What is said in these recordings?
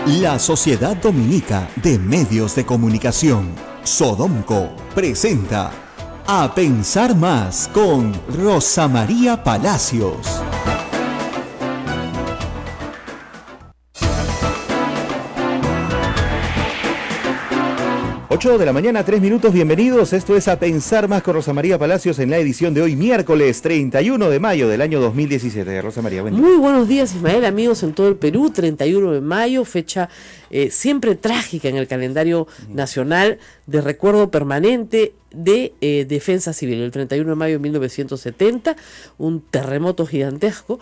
La Sociedad Dominica de Medios de Comunicación, Sodomco, presenta A Pensar Más con Rosa María Palacios. 8 de la mañana, 3 minutos, bienvenidos. Esto es A Pensar Más con Rosa María Palacios en la edición de hoy, miércoles 31 de mayo del año 2017. Rosa María, buen día. Muy buenos días, Ismael, amigos en todo el Perú. 31 de mayo, fecha siempre trágica en el calendario nacional, de recuerdo permanente de defensa civil. El 31 de mayo de 1970, un terremoto gigantesco,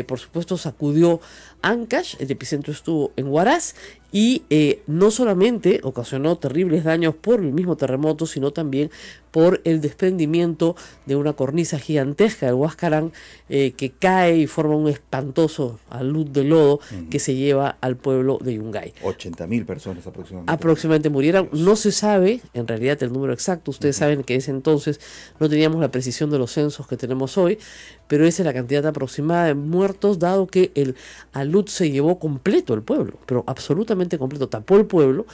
por supuesto sacudió Ancash, el epicentro estuvo en Huaraz, y no solamente ocasionó terribles daños por el mismo terremoto, sino también por el desprendimiento de una cornisa gigantesca del Huascarán que cae y forma un espantoso alud de lodo que se lleva al pueblo de Yungay. 80.000 personas aproximadamente. Aproximadamente murieron. No se sabe en realidad el número exacto. Ustedes saben que ese entonces no teníamos la precisión de los censos que tenemos hoy, pero esa es la cantidad aproximada de muertos, dado que el alud se llevó completo el pueblo, pero absolutamente completo, tapó el pueblo.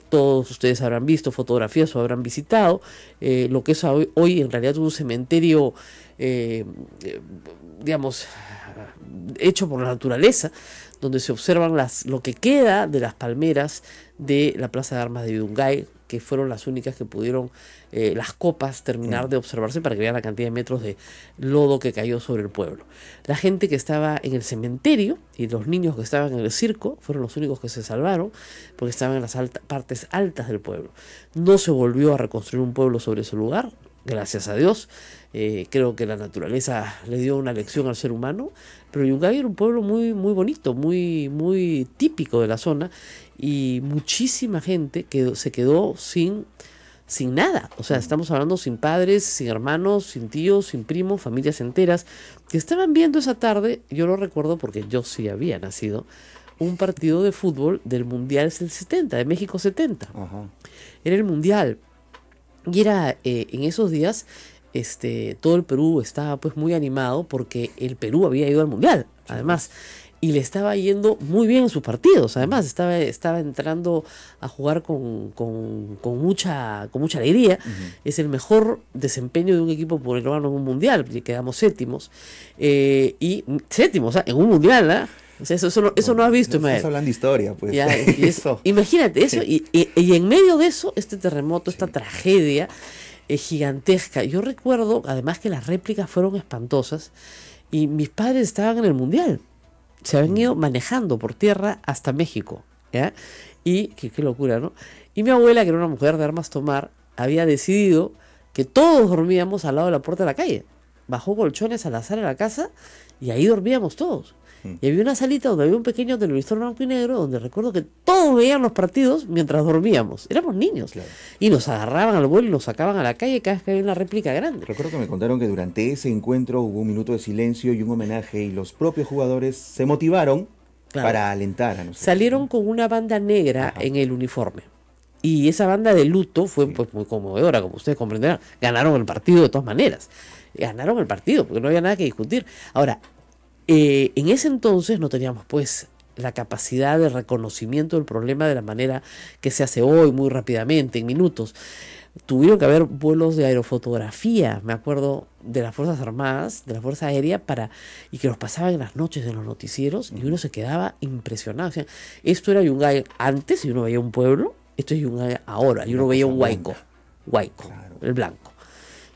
Todos ustedes habrán visto fotografías o habrán visitado lo que es hoy en realidad un cementerio, digamos, hecho por la naturaleza, donde se observan lo que queda de las palmeras de la Plaza de Armas de Yungay, que fueron las únicas que pudieron las copas terminar de observarse, para que vean la cantidad de metros de lodo que cayó sobre el pueblo. La gente que estaba en el cementerio y los niños que estaban en el circo fueron los únicos que se salvaron, porque estaban en las partes altas del pueblo. No se volvió a reconstruir un pueblo sobre ese lugar, gracias a Dios. Creo que la naturaleza le dio una lección al ser humano, pero Yungay era un pueblo muy, muy bonito, muy, muy típico de la zona, y muchísima gente se quedó sin nada. O sea, estamos hablando sin padres, sin hermanos, sin tíos, sin primos, familias enteras que estaban viendo esa tarde. Yo lo recuerdo porque yo sí había nacido, un partido de fútbol del Mundial del 70, de México 70. Ajá. Era el Mundial. Y era en esos días, todo el Perú estaba pues muy animado porque el Perú había ido al Mundial, además, y le estaba yendo muy bien en sus partidos. Además, estaba entrando a jugar con mucha alegría. Es el mejor desempeño de un equipo peruano en un Mundial, y quedamos séptimos, y séptimos, o sea, en un Mundial, ¿eh? O sea, eso no has visto, Ismael. Estás hablando de historia, pues. Ya, imagínate eso, y en medio de eso, este terremoto, esta tragedia gigantesca. Yo recuerdo, además, que las réplicas fueron espantosas, y mis padres estaban en el Mundial. Se habían ido manejando por tierra hasta México, ¿ya? Y qué locura, ¿no? Y mi abuela, que era una mujer de armas tomar, había decidido que todos dormíamos al lado de la puerta de la calle. Bajó colchones a la sala de la casa y ahí dormíamos todos. Y había una salita donde había un pequeño televisor blanco y negro, donde recuerdo que todos veían los partidos mientras dormíamos. Éramos niños. Claro. Y nos agarraban al vuelo y nos sacaban a la calle cada vez que había una réplica grande. Recuerdo que me contaron que durante ese encuentro hubo un minuto de silencio y un homenaje, y los propios jugadores se motivaron, claro, para alentar a nosotros. Salieron con una banda negra, ajá, en el uniforme. Y esa banda de luto fue, sí, pues muy conmovedora, como ustedes comprenderán. Ganaron el partido de todas maneras. Ganaron el partido, porque no había nada que discutir. Ahora, en ese entonces no teníamos pues la capacidad de reconocimiento del problema de la manera que se hace hoy, muy rápidamente, en minutos. Tuvieron que haber vuelos de aerofotografía, me acuerdo, de las Fuerzas Armadas, de la Fuerza Aérea, y que los pasaban en las noches en los noticieros, y uno se quedaba impresionado. O sea, esto era Yungay antes, y uno veía un pueblo; esto es Yungay ahora, y uno veía un Huayco, claro, el blanco,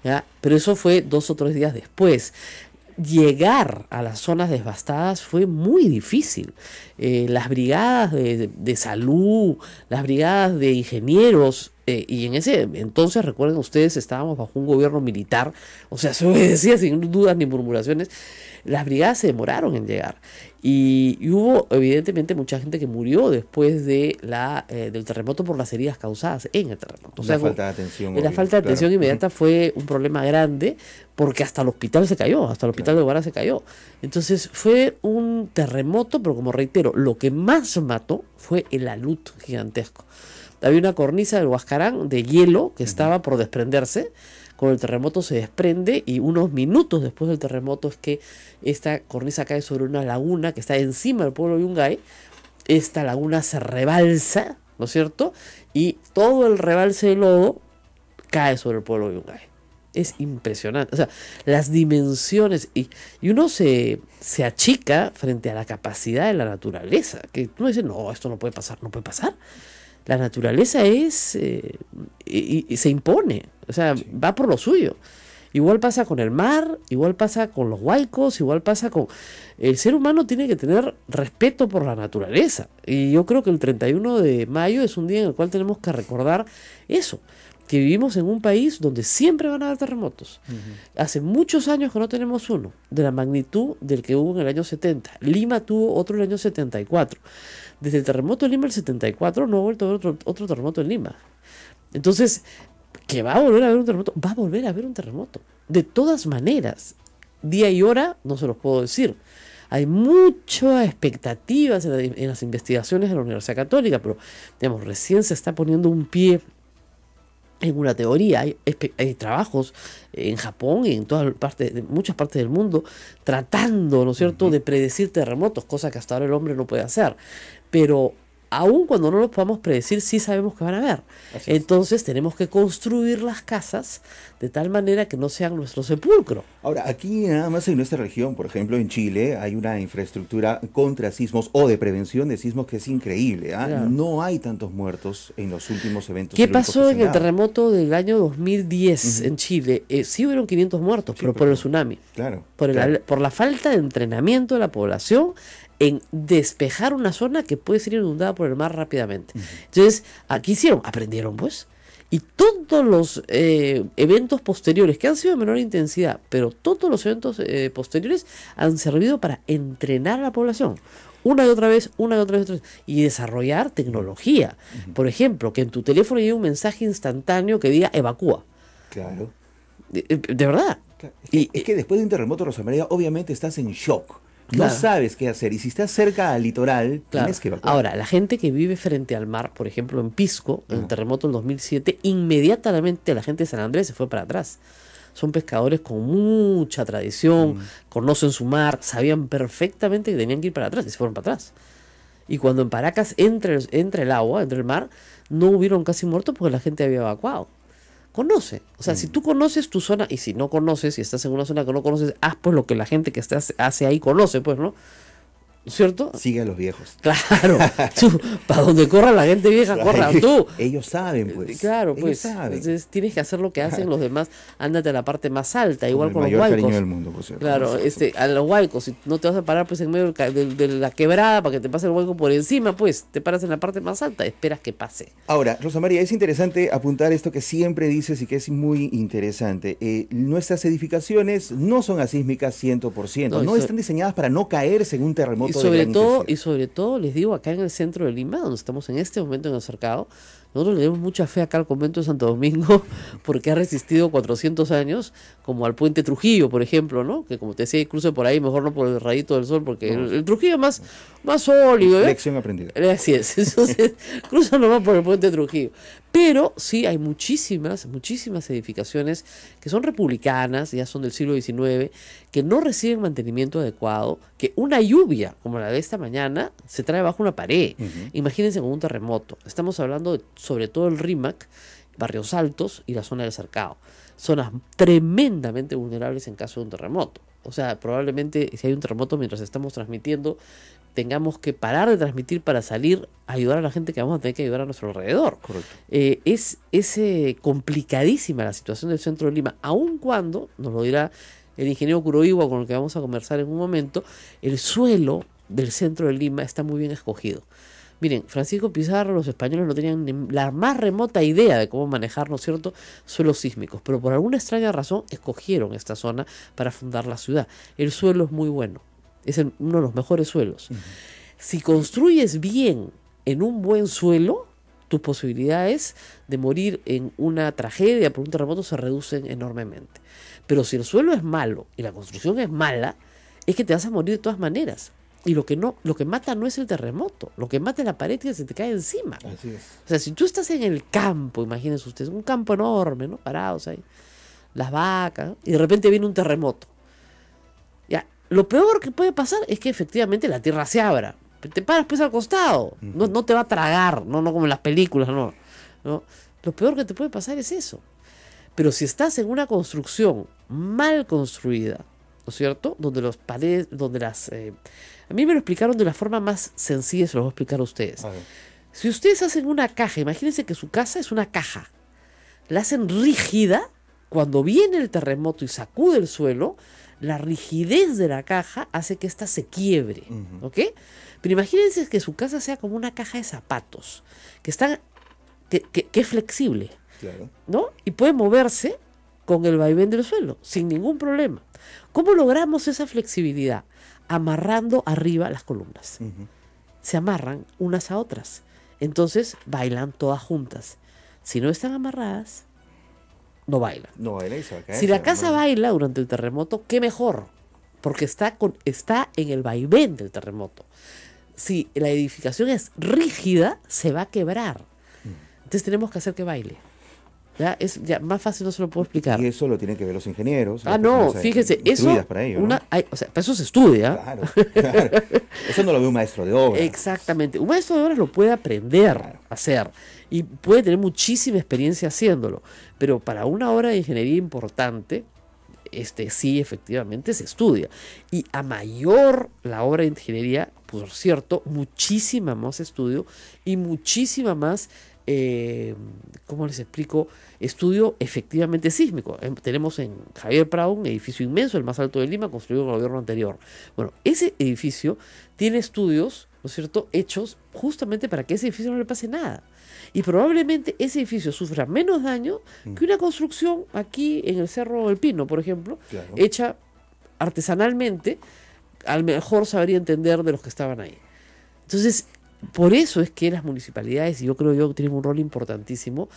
¿ya? Pero eso fue 2 o 3 días después. Llegar a las zonas devastadas fue muy difícil. Las brigadas de salud, las brigadas de ingenieros, y en ese entonces, recuerden ustedes, estábamos bajo un gobierno militar, o sea, se obedecía sin dudas ni murmuraciones. Las brigadas se demoraron en llegar, y hubo evidentemente mucha gente que murió después de del terremoto por las heridas causadas en el terremoto. O sea, falta de atención. La falta de atención, claro, inmediata fue un problema grande, porque hasta el hospital se cayó, hasta el hospital, claro, de Huaraz se cayó. Entonces fue un terremoto, pero como reitero, lo que más mató fue el alud gigantesco. Había una cornisa del Huascarán de hielo que estaba por desprenderse. Con el terremoto se desprende, y unos minutos después del terremoto es que esta cornisa cae sobre una laguna que está encima del pueblo de Yungay, esta laguna se rebalsa, ¿no es cierto? Y todo el rebalse de lodo cae sobre el pueblo de Yungay. Es impresionante. O sea, las dimensiones. Y uno se achica frente a la capacidad de la naturaleza. Que uno dice, no, esto no puede pasar. No puede pasar. La naturaleza es. Y se impone. O sea, sí, va por lo suyo. Igual pasa con el mar, igual pasa con los huaicos, igual pasa con... El ser humano tiene que tener respeto por la naturaleza. Y yo creo que el 31 de mayo es un día en el cual tenemos que recordar eso, que vivimos en un país donde siempre van a haber terremotos. Hace muchos años que no tenemos uno de la magnitud del que hubo en el año 70. Lima tuvo otro en el año 74. Desde el terremoto de Lima del 74 no ha vuelto a haber otro terremoto en Lima. Entonces... que va a volver a haber un terremoto, va a volver a haber un terremoto. De todas maneras, día y hora no se los puedo decir. Hay muchas expectativas en las investigaciones de la Universidad Católica, pero digamos, recién se está poniendo un pie en una teoría. Hay trabajos en Japón y en muchas partes del mundo tratando, ¿no es cierto?, de predecir terremotos, cosa que hasta ahora el hombre no puede hacer. Pero aun cuando no los podamos predecir, sí sabemos que van a haber. Entonces tenemos que construir las casas de tal manera que no sean nuestro sepulcro. Ahora, aquí nada más en nuestra región, por ejemplo en Chile, hay una infraestructura contra sismos o de prevención de sismos que es increíble. Claro. No hay tantos muertos en los últimos eventos. ¿Qué pasó en el terremoto del año 2010 en Chile? Sí hubieron 500 muertos, sí, pero por el tsunami. Claro. Por la falta de entrenamiento de la población en despejar una zona que puede ser inundada por el mar rápidamente. Entonces, ¿qué hicieron? Aprendieron, pues. Y todos los eventos posteriores, que han sido de menor intensidad, pero todos los eventos posteriores han servido para entrenar a la población. Una y otra vez, y desarrollar tecnología. Por ejemplo, que en tu teléfono llegue un mensaje instantáneo que diga evacúa. Claro. De verdad. Claro. Es que después de un terremoto, Rosa María, obviamente estás en shock. No sabes qué hacer, y si estás cerca al litoral, tienes que evacuar. Ahora, la gente que vive frente al mar, por ejemplo en Pisco, en el terremoto del 2007, inmediatamente la gente de San Andrés se fue para atrás. Son pescadores con mucha tradición, conocen su mar, sabían perfectamente que tenían que ir para atrás y se fueron para atrás. Y cuando en Paracas entra el agua, entra el mar, no hubieron casi muertos porque la gente había evacuado. Conoce, o sea, si tú conoces tu zona, y si no conoces, si estás en una zona que no conoces, haz pues lo que la gente que hace ahí conoce, pues, ¿no? ¿No es cierto? Sigue a los viejos. Claro, tú, para donde corra la gente vieja, corra tú. Ellos saben, pues. Claro, pues. Saben. Entonces tienes que hacer lo que hacen los demás, ándate a la parte más alta, igual con los huaicos. El mayor cariño del mundo, por cierto. Claro, a los huaicos, si no te vas a parar pues en medio de la quebrada para que te pase el huaico por encima, pues te paras en la parte más alta, esperas que pase. Ahora, Rosa María, es interesante apuntar esto que siempre dices y que es muy interesante. Nuestras edificaciones no son asísmicas 100%, no están diseñadas para no caerse en un terremoto de gran intensidad. Y sobre todo, les digo, acá en el centro de Lima, donde estamos en este momento en el cercado, nosotros le damos mucha fe acá al convento de Santo Domingo porque ha resistido 400 años, como al puente Trujillo, por ejemplo, ¿no? Que como te decía, cruce por ahí, mejor no por el rayito del sol, porque el Trujillo es más sólido. Lección aprendida. Así es, entonces cruza nomás por el puente Trujillo. Pero sí hay muchísimas edificaciones que son republicanas, ya son del siglo XIX, que no reciben mantenimiento adecuado, que una lluvia como la de esta mañana se trae bajo una pared. Imagínense con un terremoto. Estamos hablando de, sobre todo el RIMAC, Barrios Altos y la zona del Cercado. Zonas tremendamente vulnerables en caso de un terremoto. O sea, probablemente si hay un terremoto mientras estamos transmitiendo, tengamos que parar de transmitir para salir a ayudar a la gente que vamos a tener que ayudar a nuestro alrededor. Correcto. Es complicadísima la situación del centro de Lima, aun cuando, nos lo dirá el ingeniero Kuroiwa, con el que vamos a conversar en un momento, el suelo del centro de Lima está muy bien escogido. Miren, Francisco Pizarro, los españoles no tenían ni la más remota idea de cómo manejar, ¿no es cierto?, suelos sísmicos, pero por alguna extraña razón escogieron esta zona para fundar la ciudad. El suelo es muy bueno, es uno de los mejores suelos. Si construyes bien en un buen suelo, tus posibilidades de morir en una tragedia por un terremoto se reducen enormemente. Pero si el suelo es malo y la construcción es mala, es que te vas a morir de todas maneras. Y lo que mata no es el terremoto, lo que mata es la pared que se te cae encima. Así es. O sea, si tú estás en el campo, imagínense ustedes, un campo enorme, ¿no? Parados ahí, las vacas, ¿no? Y de repente viene un terremoto. Ya, lo peor que puede pasar es que efectivamente la tierra se abra, te paras pues al costado, no te va a tragar, no como en las películas, no. Lo peor que te puede pasar es eso. Pero si estás en una construcción mal construida, ¿no es cierto? Donde los paredes, a mí me lo explicaron de la forma más sencilla, se lo voy a explicar a ustedes. Si ustedes hacen una caja, imagínense que su casa es una caja, la hacen rígida, cuando viene el terremoto y sacude el suelo, la rigidez de la caja hace que ésta se quiebre, ¿ok? Pero imagínense que su casa sea como una caja de zapatos, que es flexible, claro, ¿no? Y puede moverse con el vaivén del suelo, sin ningún problema. ¿Cómo logramos esa flexibilidad? Amarrando arriba las columnas. Se amarran unas a otras. Entonces bailan todas juntas. Si no están amarradas, no bailan. No baila y se va a caer. Si la casa baila durante el terremoto, qué mejor, porque está en el vaivén del terremoto. Si la edificación es rígida, se va a quebrar. Entonces tenemos que hacer que baile. Ya más fácil no se lo puedo explicar. Y eso lo tienen que ver los ingenieros. No, fíjese, eso para ello, ¿no? para eso se estudia. Claro. Eso no lo ve un maestro de obra. Exactamente. Un maestro de obras lo puede aprender a hacer y puede tener muchísima experiencia haciéndolo. Pero para una obra de ingeniería importante, sí, efectivamente se estudia. Y a mayor la obra de ingeniería, por cierto, muchísima más estudio y muchísima más, ¿cómo les explico? Estudio efectivamente sísmico. Tenemos en Javier Prado un edificio inmenso, el más alto de Lima, construido en el gobierno anterior. Bueno, ese edificio tiene estudios, ¿no es cierto?, hechos justamente para que ese edificio no le pase nada. Y probablemente ese edificio sufra menos daño que una construcción aquí en el Cerro del Pino, por ejemplo, claro, hecha artesanalmente, al mejor sabría entender de los que estaban ahí. Entonces, por eso es que las municipalidades, y yo creo que tienen un rol importantísimo,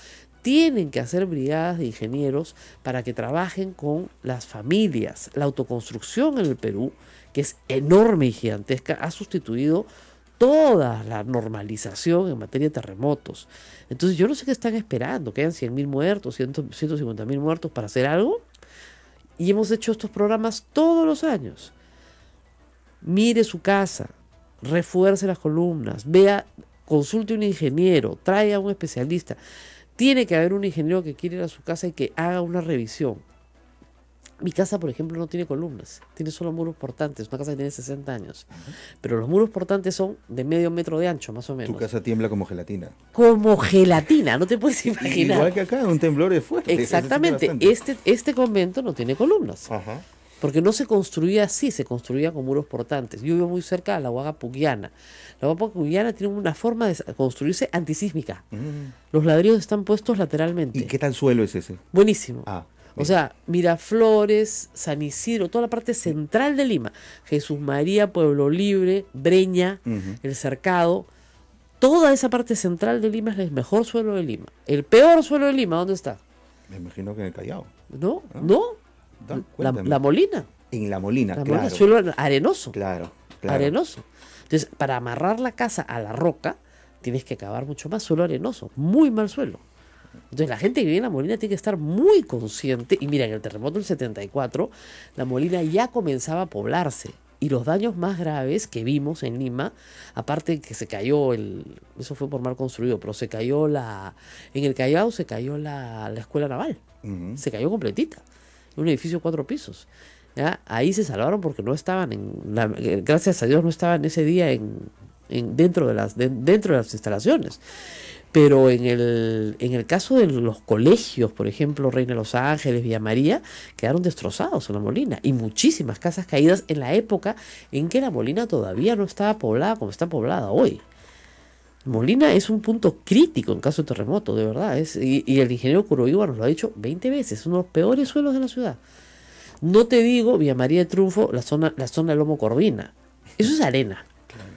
tienen que hacer brigadas de ingenieros para que trabajen con las familias. La autoconstrucción en el Perú, que es enorme y gigantesca, ha sustituido toda la normalización en materia de terremotos. Entonces yo no sé qué están esperando, que hayan 100.000 muertos, 150.000 muertos para hacer algo. Y hemos hecho estos programas todos los años. Mire su casa, refuerce las columnas, consulte a un ingeniero, traiga a un especialista. Tiene que haber un ingeniero que quiera ir a su casa y que haga una revisión. Mi casa, por ejemplo, no tiene columnas, tiene solo muros portantes, una casa que tiene 60 años. Pero los muros portantes son de medio metro de ancho, más o menos. Tu casa tiembla como gelatina. Como gelatina, no te puedes imaginar. Igual que acá, un temblor es fuerte. Exactamente, este convento no tiene columnas. Ajá. Porque no se construía así, se construía con muros portantes. Yo vivo muy cerca de la Huaga Pugliana. La Huaga Pugliana tiene una forma de construirse antisísmica. Los ladrillos están puestos lateralmente. ¿Y qué tal suelo es ese? Buenísimo. O sea, Miraflores, San Isidro, toda la parte central de Lima, Jesús María, Pueblo Libre, Breña, El Cercado, toda esa parte central de Lima es el mejor suelo de Lima. El peor suelo de Lima, ¿dónde está? Me imagino que en el Callao. No. La Molina. En La Molina, claro. Molina, suelo arenoso. Claro. Arenoso. Entonces, para amarrar la casa a la roca, tienes que cavar mucho más suelo arenoso, muy mal suelo. Entonces la gente que vive en La Molina tiene que estar muy consciente. Y mira, en el terremoto del 74, La Molina ya comenzaba a poblarse. Y los daños más graves que vimos en Lima, aparte de que se cayó eso fue por mal construido, pero se cayó en el Callao se cayó la escuela naval. Se cayó completita. Un edificio de 4 pisos. ¿Ya? Ahí se salvaron porque no estaban gracias a Dios no estaban ese día dentro de las instalaciones. Pero en el caso de los colegios, por ejemplo, Reina de los Ángeles, Villa María, quedaron destrozados en La Molina. Y muchísimas casas caídas en la época en que La Molina todavía no estaba poblada como está poblada hoy. Molina es un punto crítico en caso de terremoto, de verdad. Y el ingeniero Curoiwa nos lo ha dicho 20 veces, es uno de los peores suelos de la ciudad. No te digo Villa María de Triunfo, la zona de Lomo Corvina. Eso es arena. Claro.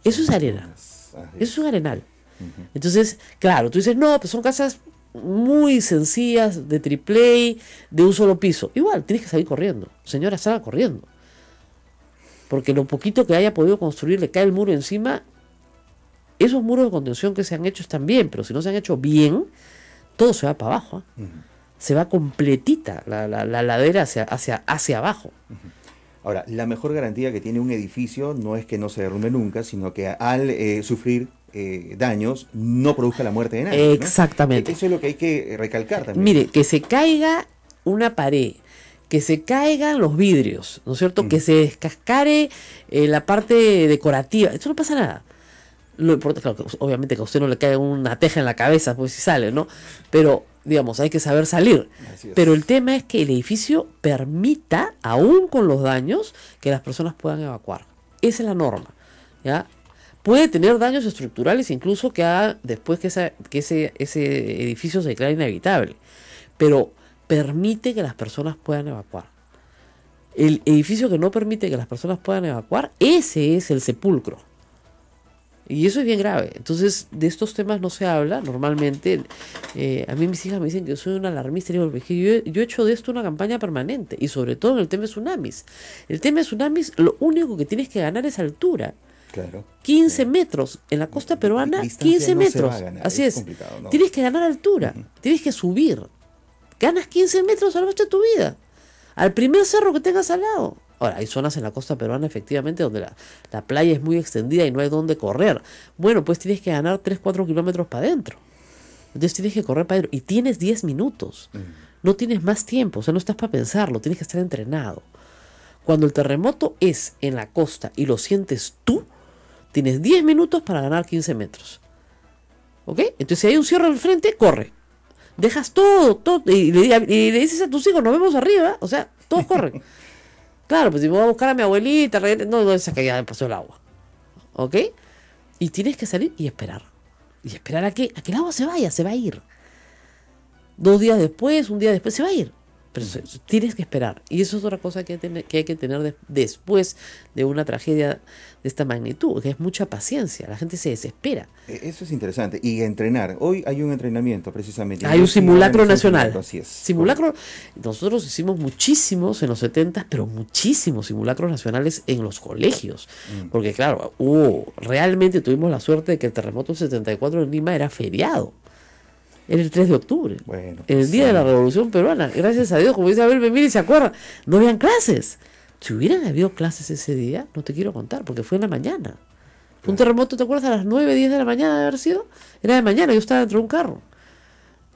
Eso es arena. Eso es un arenal. Entonces, claro, tú dices, no, pues son casas muy sencillas, de triple A, de un solo piso. Igual, tienes que salir corriendo. Señora, salga corriendo. Porque lo poquito que haya podido construir, le cae el muro encima. Esos muros de contención que se han hecho están bien, pero si no se han hecho bien, todo se va para abajo. Se va completita la ladera hacia abajo. Ahora, la mejor garantía que tiene un edificio no es que no se derrumbe nunca, sino que al sufrir daños no produzca la muerte de nadie, ¿no? Exactamente. Eso es lo que hay que recalcar también. Mire, que se caiga una pared, que se caigan los vidrios, ¿no es cierto? Que se descascare la parte decorativa, eso no pasa nada. Lo importante, claro, obviamente que a usted no le caiga una teja en la cabeza, pues si sale, ¿no? Pero, digamos, hay que saber salir. Pero el tema es que el edificio permita, aún con los daños, que las personas puedan evacuar. Esa es la norma, ¿ya? Puede tener daños estructurales, incluso que haga después que ese edificio se declare inhabitable. Pero permite que las personas puedan evacuar. El edificio que no permite que las personas puedan evacuar, ese es el sepulcro. Y eso es bien grave. Entonces, de estos temas no se habla normalmente. A mí mis hijas me dicen que yo soy una alarmista. Yo he hecho de esto una campaña permanente. Y sobre todo en el tema de tsunamis. El tema de tsunamis, lo único que tienes que ganar es altura. Claro. 15 metros. En la costa peruana, 15 metros. Así es. ¿No? Tienes que ganar altura. Tienes que subir. Ganas 15 metros a lo largo de tu vida. Al primer cerro que tengas al lado. Ahora, hay zonas en la costa peruana, efectivamente, donde la playa es muy extendida y no hay dónde correr. Bueno, pues tienes que ganar 3-4 kilómetros para adentro. Entonces tienes que correr para adentro. Y tienes 10 minutos. No tienes más tiempo. O sea, no estás para pensarlo. Tienes que estar entrenado. Cuando el terremoto es en la costa y lo sientes tú, tienes 10 minutos para ganar 15 metros. ¿Ok? Entonces, si hay un cierre al frente, corre. Dejas todo y le dices a tus hijos, nos vemos arriba. O sea, todos corren. Claro, pues si me voy a buscar a mi abuelita, no, esa que ya me pasó el agua. ¿Ok? Y tienes que salir y esperar. Y esperar a que el agua se vaya, se va a ir. 2 días después, un día después, se va a ir. Pero tienes que esperar. Y eso es otra cosa que hay que tener después de una tragedia de esta magnitud, que es mucha paciencia. La gente se desespera. Eso es interesante. Y entrenar. Hoy hay un entrenamiento, precisamente. Hay un simulacro nacional. Así es. Simulacro. Nosotros hicimos muchísimos en los 70, pero muchísimos simulacros nacionales en los colegios. Porque claro, realmente tuvimos la suerte de que el terremoto del 74 en Lima era feriado. Era el 3 de octubre, bueno, el día de la Revolución Peruana. Gracias a Dios, como dice Abel Memiri, se acuerda, no habían clases. Si hubieran habido clases ese día, no te quiero contar, porque fue en la mañana. Fue un terremoto, ¿te acuerdas? A las 9, 10 de la mañana de haber sido. Era de mañana, yo estaba dentro de un carro.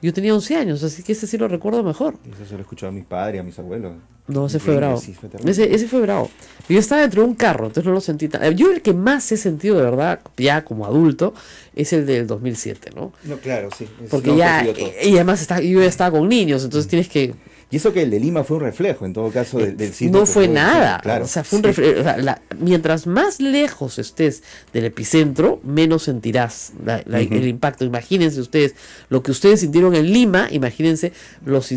Yo tenía 11 años, así que ese sí lo recuerdo mejor. Eso se lo he escuchado a mis padres, a mis abuelos. No, ese fue bravo. Sí, ese fue bravo. Yo estaba dentro de un carro, entonces no lo sentí tan... Yo el que más he sentido de verdad, ya como adulto, es el del 2007, ¿no? No, claro, sí. Porque ya... Y además yo ya estaba con niños, entonces tienes que... Y eso que el de Lima fue un reflejo, en todo caso, del sismo. No fue nada. Claro, o sea, fue un reflejo. O sea, mientras más lejos estés del epicentro, menos sentirás el impacto. Imagínense ustedes lo que ustedes sintieron en Lima, imagínense.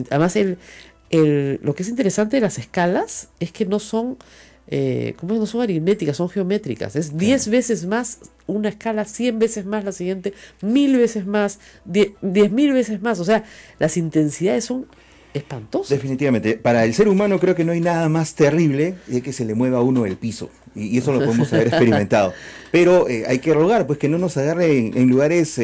Además, lo que es interesante de las escalas es que no son, no son aritméticas, son geométricas. Es 10 veces más una escala, 100 veces más la siguiente, 1000 veces más, 10.000 veces más. O sea, las intensidades son espantoso. Definitivamente. Para el ser humano creo que no hay nada más terrible de que se le mueva a uno el piso. Y eso lo podemos haber experimentado. Pero hay que rogar pues que no nos agarre en lugares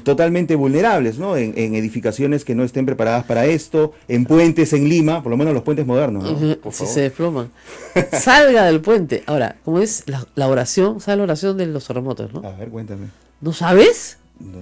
totalmente vulnerables, ¿no? En edificaciones que no estén preparadas para esto, en puentes en Lima, por lo menos los puentes modernos, ¿no? Por favor. Se desploman. Salga del puente. Ahora, ¿cómo es la oración? ¿Sabes la oración de los terremotos, no? A ver, cuéntame. ¿No sabes? No.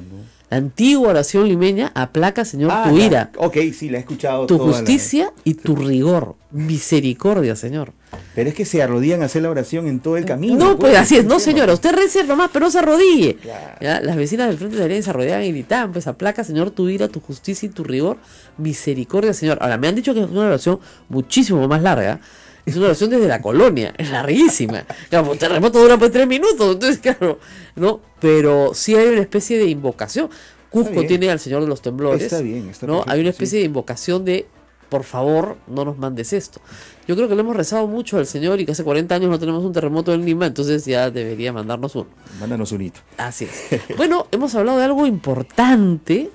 La antigua oración limeña: aplaca, Señor, tu ira. Ok, sí, la he escuchado. Tu justicia y tu rigor. Misericordia, Señor. Pero es que se arrodillan a hacer la oración en todo el camino. No, pues así es. No, señora, usted rece nomás, pero no se arrodille. Claro. ¿Ya? Las vecinas del frente de la ley se arrodillaban y gritaban: pues aplaca, Señor, tu ira, tu justicia y tu rigor. Misericordia, Señor. Ahora, me han dicho que es una oración muchísimo más larga. Es una oración desde la colonia, es larguísima. Claro, el terremoto dura pues 3 minutos, entonces claro, ¿no? Pero sí hay una especie de invocación. Cusco tiene al Señor de los Temblores. Está bien, está ¿no? perfecto, Hay una especie de invocación de, por favor, no nos mandes esto. Yo creo que le hemos rezado mucho al Señor y que hace 40 años no tenemos un terremoto en Lima, entonces ya debería mandarnos uno. Mándanos un hito. Así es. Bueno, hemos hablado de algo importante,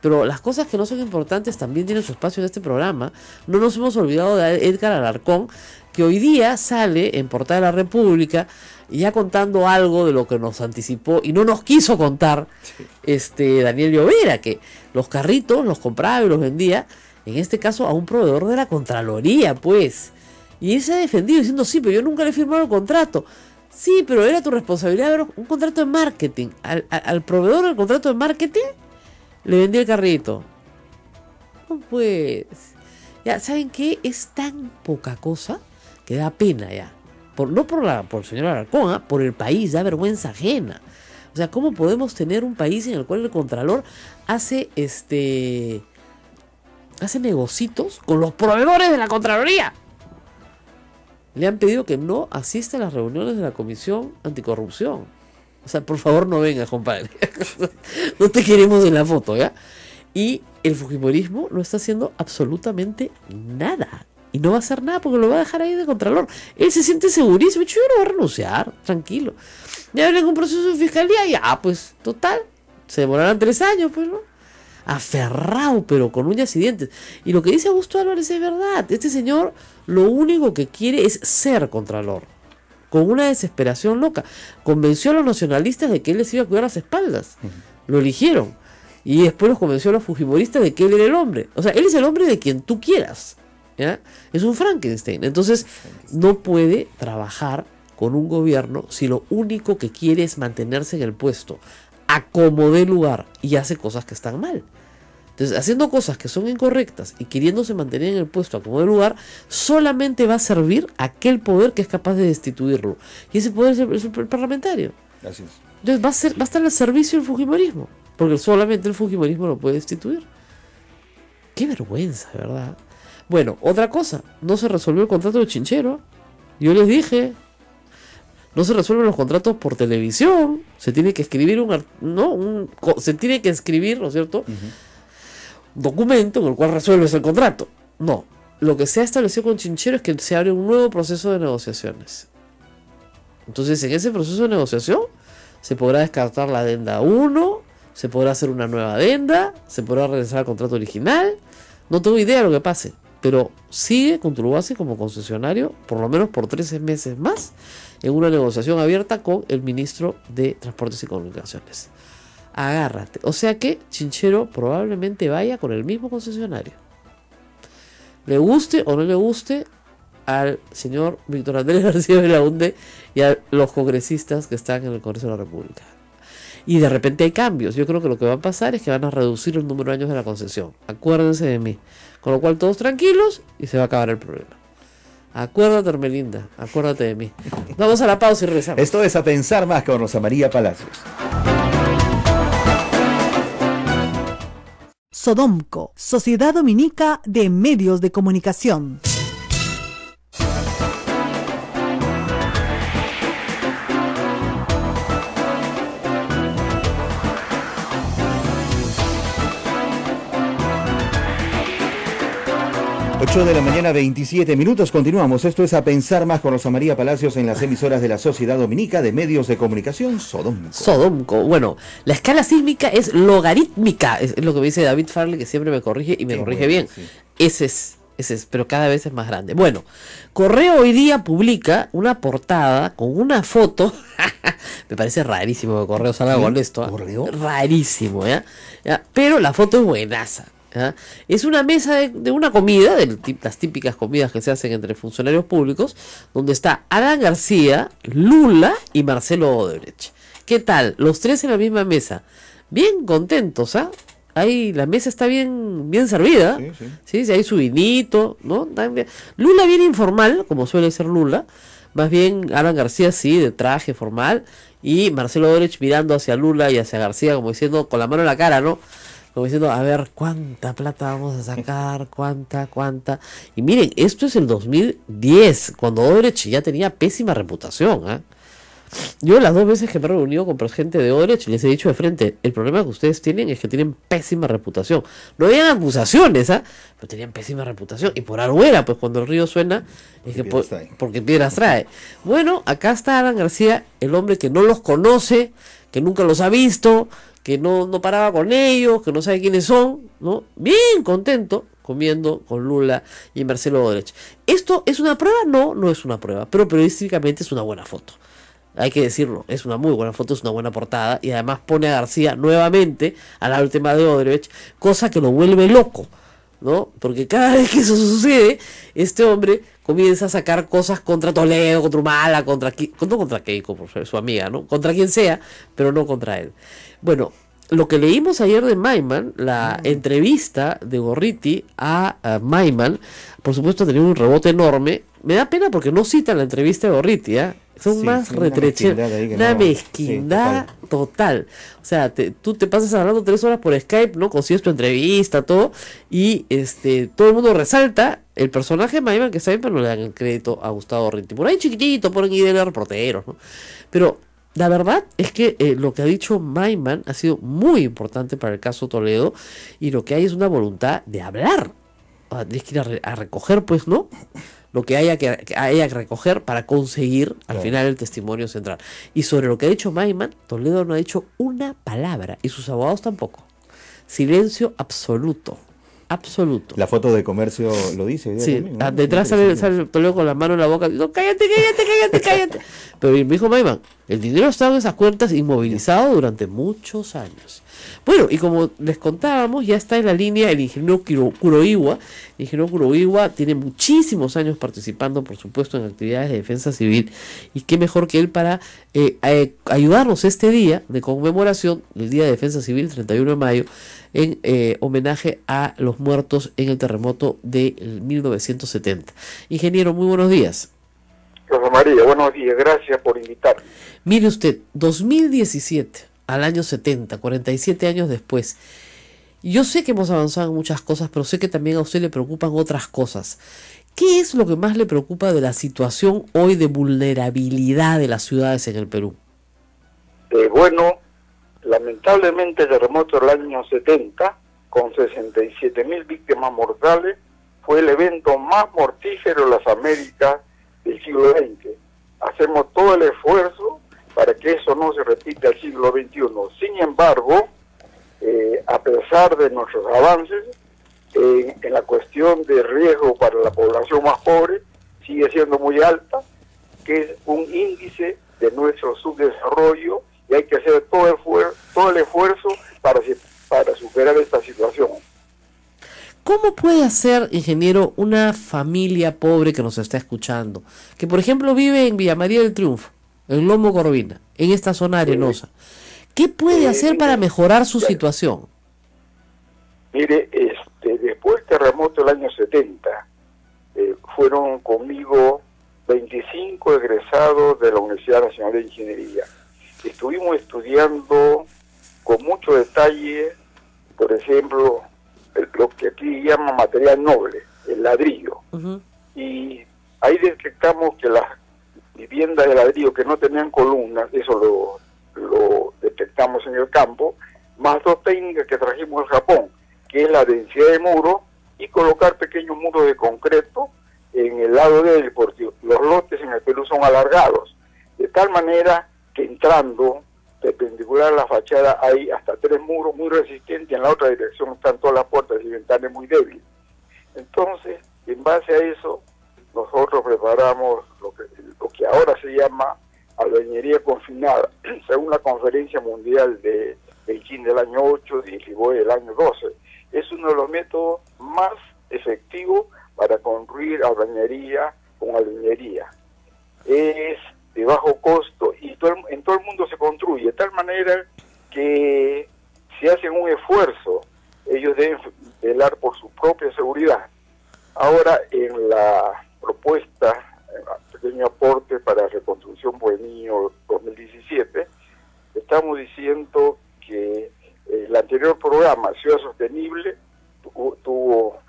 pero las cosas que no son importantes también tienen su espacio en este programa. No nos hemos olvidado de Edgar Alarcón, que hoy día sale en Portada de la República, ya contando algo de lo que nos anticipó y no nos quiso contar Daniel Llovera, que los carritos los compraba y los vendía, en este caso a un proveedor de la Contraloría, pues. Y él se ha defendido diciendo, sí, pero yo nunca le he firmado el contrato. Sí, pero era tu responsabilidad ver un contrato de marketing. Al proveedor del contrato de marketing le vendí el carrito. No, pues. Ya, ¿saben qué? Es tan poca cosa que da pena ya. No por el señor Alarcón, por el país, da vergüenza ajena. O sea, ¿cómo podemos tener un país en el cual el Contralor hace negocitos con los proveedores de la Contraloría? Le han pedido que no asista a las reuniones de la Comisión Anticorrupción. O sea, por favor no venga, compadre. No te queremos en la foto, ¿ya? Y el fujimorismo no está haciendo absolutamente nada. Y no va a hacer nada porque lo va a dejar ahí de Contralor. Él se siente segurísimo. Yo no voy a renunciar, tranquilo. Ya viene un proceso de fiscalía, ya, pues, total. Se demorarán 3 años, pues, ¿no? Aferrado, pero con uñas y dientes. Y lo que dice Augusto Álvarez es verdad. Este señor lo único que quiere es ser Contralor. Con una desesperación loca. Convenció a los nacionalistas de que él les iba a cuidar las espaldas. Lo eligieron. Y después los convenció a los fujimoristas de que él era el hombre. O sea, él es el hombre de quien tú quieras. ¿Ya? Es un Frankenstein. Entonces, no puede trabajar con un gobierno si lo único que quiere es mantenerse en el puesto, a como dé lugar, y hace cosas que están mal. Entonces, haciendo cosas que son incorrectas y queriéndose mantener en el puesto a como dé lugar, solamente va a servir aquel poder que es capaz de destituirlo. Y ese poder es el parlamentario. Así es. Entonces va a estar al servicio del fujimorismo, porque solamente el fujimorismo lo puede destituir. Qué vergüenza, ¿verdad? Bueno, otra cosa, no se resolvió el contrato de Chinchero. Yo les dije, no se resuelven los contratos por televisión. Se tiene que escribir ¿no es cierto? Un documento en el cual resuelves el contrato. No, lo que se ha establecido con Chinchero es que se abre un nuevo proceso de negociaciones. Entonces, en ese proceso de negociación se podrá descartar la adenda 1, se podrá hacer una nueva adenda, se podrá regresar al contrato original. No tengo idea de lo que pase, pero sigue con Turbasi como concesionario, por lo menos por 13 meses más, en una negociación abierta con el ministro de Transportes y Comunicaciones. Agárrate. O sea que Chinchero probablemente vaya con el mismo concesionario. Le guste o no le guste al señor Víctor Andrés García Belaúnde y a los congresistas que están en el Congreso de la República. Y de repente hay cambios. Yo creo que lo que va a pasar es que van a reducir el número de años de la concesión. Acuérdense de mí. Con lo cual todos tranquilos y se va a acabar el problema. Acuérdate, Hermelinda, acuérdate de mí. Vamos a la pausa y regresamos. Esto es A Pensar Más con Rosa María Palacios. Sodomco, Sociedad Dominica de Medios de Comunicación. 8 de la mañana, 27 minutos. Continuamos. Esto es A Pensar Más con Rosa María Palacios en las emisoras de la Sociedad Dominica de Medios de Comunicación, Sodomco. Sodomco. Bueno, la escala sísmica es logarítmica. Es lo que me dice David Farley, que siempre me corrige y me corrige bien. Sí. Ese es, pero cada vez es más grande. Bueno, Correo hoy día publica una portada con una foto. Me parece rarísimo que Correo salga con esto. ¿Correo? Rarísimo, ¿ya? Pero la foto es buenaza. ¿Ya? Es una mesa de una comida, las típicas comidas que se hacen entre funcionarios públicos, donde está Alan García, Lula y Marcelo Odebrecht. ¿Qué tal? Los tres en la misma mesa. Bien contentos, ¿ah? Ahí la mesa está bien servida. Sí, hay su vinito, ¿no? Lula bien informal, como suele ser Lula. Más bien Alan García sí, de traje formal. Y Marcelo Odebrecht mirando hacia Lula y hacia García, como diciendo, con la mano en la cara, ¿no? Como diciendo, a ver, ¿cuánta plata vamos a sacar? ¿Cuánta? Y miren, esto es el 2010, cuando Odebrecht ya tenía pésima reputación, ¿eh? Yo las 2 veces que me he reunido con gente de Odebrecht les he dicho de frente, el problema que ustedes tienen es que tienen pésima reputación. No habían acusaciones, ¿ah? Pero tenían pésima reputación. Y por algo era, pues cuando el río suena, es que porque piedras trae. Bueno, acá está Alan García, el hombre que no los conoce, que nunca los ha visto, que no paraba con ellos, que no sabe quiénes son, ¿no? Bien contento comiendo con Lula y Marcelo Odebrecht. ¿Esto es una prueba? No es una prueba, pero periodísticamente es una buena foto. Hay que decirlo, es una muy buena foto, es una buena portada y además pone a García nuevamente a la última de Odebrecht, cosa que lo vuelve loco, ¿no? Porque cada vez que eso sucede, este hombre comienza a sacar cosas contra Toledo, contra Humala, no contra Keiko, por ser su amiga, ¿no? Contra quien sea, pero no contra él. Bueno, lo que leímos ayer de Maiman, la entrevista de Gorriti a Maiman, por supuesto ha tenido un rebote enorme. Me da pena porque no citan la entrevista de Gorriti, ¿eh? Son más retrecheros, una mezquindad total. O sea, tú te pasas hablando 3 horas por Skype, ¿no? Consigues tu entrevista, todo, y todo el mundo resalta el personaje de Maiman, que está bien, pero no le dan el crédito a Gustavo Gorriti. Por ahí chiquitito, ponen ahí de los reporteros, ¿no? Pero la verdad es que lo que ha dicho Maiman ha sido muy importante para el caso Toledo, y lo que hay es una voluntad de hablar. Tienes que ir a recoger, pues, ¿no? Lo que haya que recoger para conseguir al final el testimonio central. Y sobre lo que ha dicho Maiman, Toledo no ha dicho una palabra, y sus abogados tampoco. Silencio absoluto. Absoluto. La foto de Comercio lo dice. Sí, también, ¿no? Detrás sale Toledo con la mano en la boca diciendo, cállate. Pero me dijo Maiman, el dinero estaba en esas cuentas inmovilizado durante muchos años. Bueno, y como les contábamos, ya está en la línea el ingeniero Kuroiwa. El ingeniero Kuroiwa tiene muchísimos años participando, por supuesto, en actividades de defensa civil, y qué mejor que él para ayudarnos este día de conmemoración del Día de Defensa Civil, 31 de mayo, en homenaje a los muertos en el terremoto de 1970. Ingeniero, muy buenos días. Rosa María, buenos días, gracias por invitarme. Mire usted, 2017 al año 70, 47 años después. Yo sé que hemos avanzado en muchas cosas, pero sé que también a usted le preocupan otras cosas. ¿Qué es lo que más le preocupa de la situación hoy de vulnerabilidad de las ciudades en el Perú? Bueno, lamentablemente el terremoto del año 70, con 67.000 víctimas mortales, fue el evento más mortífero de las Américas del siglo XX. Hacemos todo el esfuerzo para que eso no se repita al siglo XXI. Sin embargo, a pesar de nuestros avances, en la cuestión de riesgo para la población más pobre, sigue siendo muy alta, que es un índice de nuestro subdesarrollo, y hay que hacer todo el esfuerzo para superar esta situación. ¿Cómo puede hacer, ingeniero, una familia pobre que nos está escuchando, que por ejemplo vive en Villa María del Triunfo, en Lomo Corvina, en esta zona arenosa? ¿Qué puede hacer para mejorar su situación? Mire, después del terremoto del año 70, fueron conmigo 25 egresados de la Universidad Nacional de Ingeniería. Estuvimos estudiando con mucho detalle, por ejemplo, lo que aquí llaman material noble, el ladrillo. Y ahí detectamos que las viviendas de ladrillo que no tenían columnas, eso lo detectamos en el campo, más 2 técnicas que trajimos del Japón, que es la densidad de muro y colocar pequeños muros de concreto en el lado de él, porque los lotes en el Perú son alargados, de tal manera que entrando perpendicular a la fachada hay hasta 3 muros muy resistentes, en la otra dirección están todas las puertas y ventanas muy débiles. Entonces, en base a eso, nosotros preparamos lo que ahora se llama albañilería confinada, según la Conferencia Mundial de Beijing del año 8 y Lisboa del año 12. Es uno de los métodos más efectivos para construir albañilería con albañilería. Es de bajo costo y en todo el mundo se construye, de tal manera que si hacen un esfuerzo, ellos deben velar por su propia seguridad. Ahora, en la propuesta, pequeño aporte para Reconstrucción por el Niño 2017, estamos diciendo que el anterior programa, Ciudad Sostenible, tuvo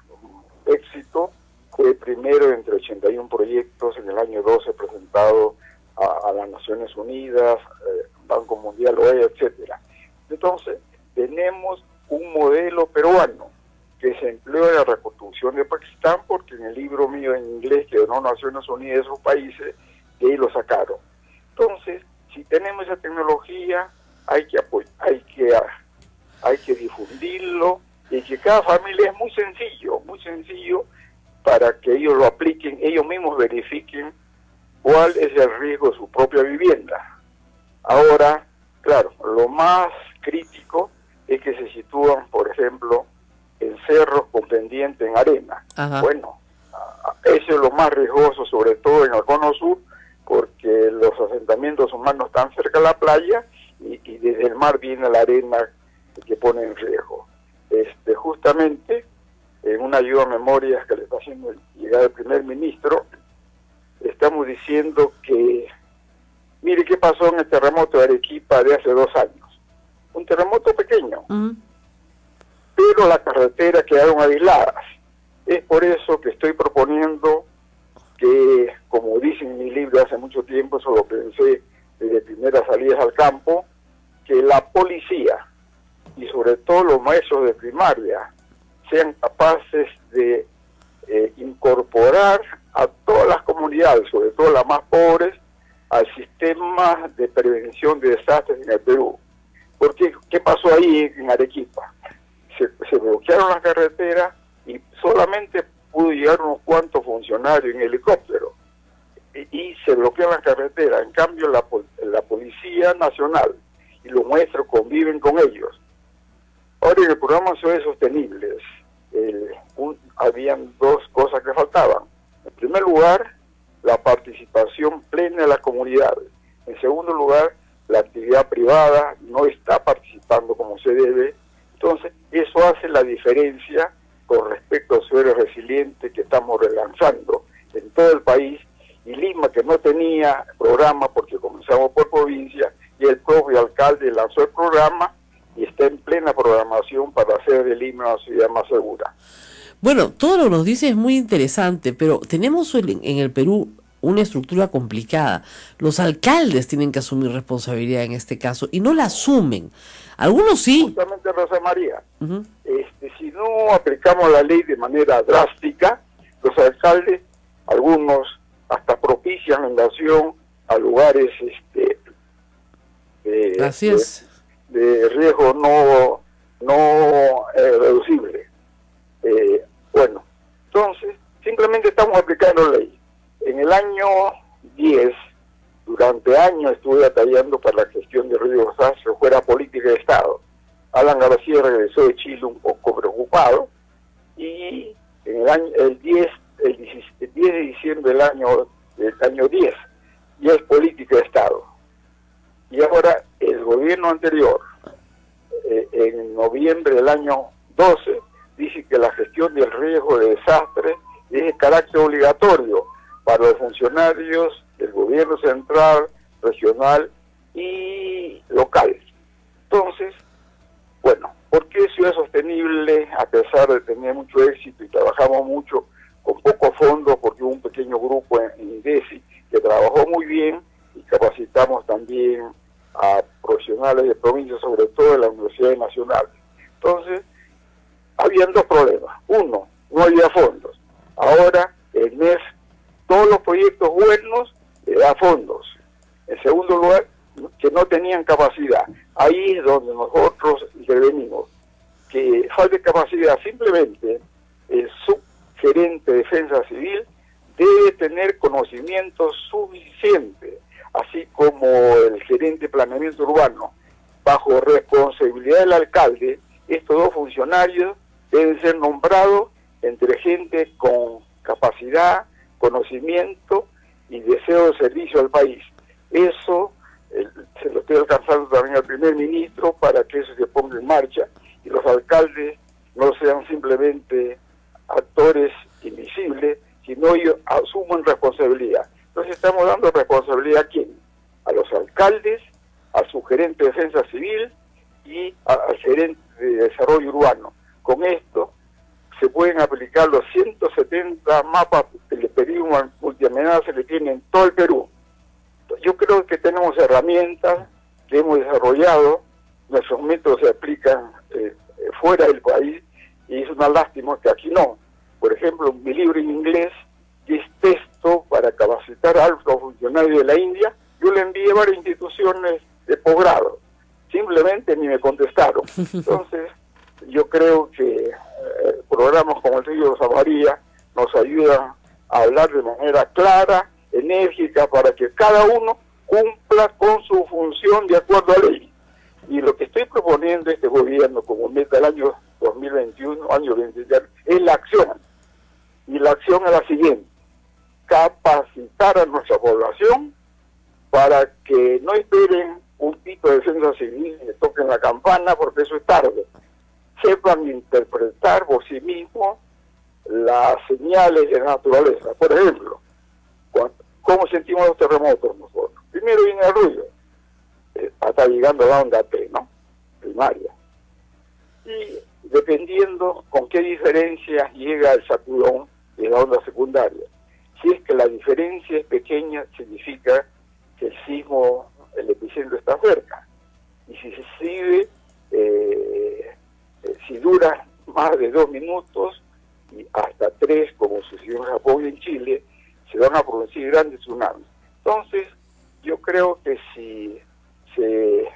éxito, fue primero entre 81 proyectos en el año 12 presentados a las Naciones Unidas, Banco Mundial, OEA, etcétera. Entonces, tenemos un modelo peruano que se empleó en la reconstrucción de Pakistán, porque en el libro mío en inglés que donó Naciones Unidas de esos países, de ahí lo sacaron. Entonces, si tenemos esa tecnología, hay que difundirlo, y que cada familia es muy sencillo para que ellos lo apliquen, ellos mismos verifiquen cuál es el riesgo de su propia vivienda. Ahora, claro, lo más crítico es que se sitúan, por ejemplo, en cerros con pendiente en arena. Ajá. Bueno, eso es lo más riesgoso, sobre todo en el cono sur, porque los asentamientos humanos están cerca de la playa y desde el mar viene la arena que pone en riesgo. Justamente, en una ayuda a memorias que le está haciendo llegar el primer ministro, estamos diciendo que, mire qué pasó en el terremoto de Arequipa de hace 2 años. Un terremoto pequeño, pero las carreteras quedaron aisladas. Es por eso que estoy proponiendo que, como dice en mi libro hace mucho tiempo, eso lo pensé desde primeras salidas al campo, que la policía y sobre todo los maestros de primaria sean capaces de incorporar a todas las comunidades, sobre todo las más pobres, al sistema de prevención de desastres en el Perú. Porque, ¿qué pasó ahí en Arequipa? Se bloquearon las carreteras y solamente pudo llegar unos cuantos funcionarios en helicóptero y se bloquean las carreteras. En cambio, la Policía Nacional y los maestros conviven con ellos. Ahora, en el programa Ciudades Sostenibles, habían 2 cosas que faltaban. En primer lugar, la participación plena de las comunidades. En segundo lugar, la actividad privada no está participando como se debe. Entonces, eso hace la diferencia con respecto al suelo resiliente que estamos relanzando en todo el país, y Lima, que no tenía programa porque comenzamos por provincia, y el propio alcalde lanzó el programa y está en plena programación para hacer de Lima una ciudad más segura. Bueno, todo lo que nos dice es muy interesante, pero tenemos en el Perú una estructura complicada. Los alcaldes tienen que asumir responsabilidad en este caso y no la asumen. Algunos sí. Justamente, Rosa María, si no aplicamos la ley de manera drástica, los alcaldes, algunos hasta propician la invasión a lugares de riesgo no reducible. Bueno, entonces, simplemente estamos aplicando ley. En el año 10, durante años estuve batallando para la gestión de Río Rosario, fuera política de Estado. Alan García regresó de Chile un poco preocupado, y en el 10 de diciembre del año 10, ya es política de Estado. Y ahora el gobierno anterior, en noviembre del año 12, dice que la gestión del riesgo de desastre es de carácter obligatorio para los funcionarios del gobierno central, regional y local. Entonces, bueno, ¿por qué Ciudad Sostenible, a pesar de tener mucho éxito y trabajamos mucho con pocos fondos, porque hubo un pequeño grupo en INDECI que trabajó muy bien y capacitamos también a profesionales de provincia, sobre todo de la Universidad Nacional? Entonces, habían 2 problemas. Uno, no había fondos. Ahora, el MES, todos los proyectos buenos le da fondos. En segundo lugar, que no tenían capacidad. Ahí es donde nosotros intervenimos. Que falta capacidad. Simplemente el subgerente de Defensa Civil debe tener conocimiento suficiente, así como el gerente de Planeamiento Urbano. Bajo responsabilidad del alcalde, estos 2 funcionarios deben ser nombrados entre gente con capacidad, conocimiento y deseo de servicio al país. Eso se lo estoy alcanzando también al primer ministro para que eso se ponga en marcha y los alcaldes no sean simplemente actores invisibles, sino ellos asuman responsabilidad. Entonces estamos dando responsabilidad ¿a quién? A los alcaldes, al subgerente de Defensa Civil y al gerente de Desarrollo Urbano. Con esto se pueden aplicar los 170 mapas de peligro multiamenaza que tiene en todo el Perú. Yo creo que tenemos herramientas que hemos desarrollado, nuestros métodos se aplican fuera del país y es una lástima que aquí no. Por ejemplo, mi libro en inglés, que es texto para capacitar a altos funcionarios de la India, yo le envié a varias instituciones de posgrado, simplemente ni me contestaron. Entonces, yo creo que programas como el tuyo, Rosa María, nos ayudan a hablar de manera clara, enérgica, para que cada uno cumpla con su función de acuerdo a la ley. Y lo que estoy proponiendo a este gobierno como meta del año 2021, año 2020, es la acción. Y la acción es la siguiente: capacitar a nuestra población para que no esperen un pito de defensa civil y le toquen la campana, porque eso es tarde. Sepan interpretar por sí mismos las señales de la naturaleza. Por ejemplo, ¿cómo sentimos los terremotos nosotros? Primero viene el ruido, hasta llegando a la onda P, ¿no? Primaria. Y dependiendo con qué diferencia llega el sacudón de la onda secundaria. Si es que la diferencia es pequeña, significa que el sismo, el epicentro está cerca. Y si se sigue, si dura más de 2 minutos y hasta 3, como sucedió en Japón y en Chile, se van a producir grandes tsunamis. Entonces, yo creo que si se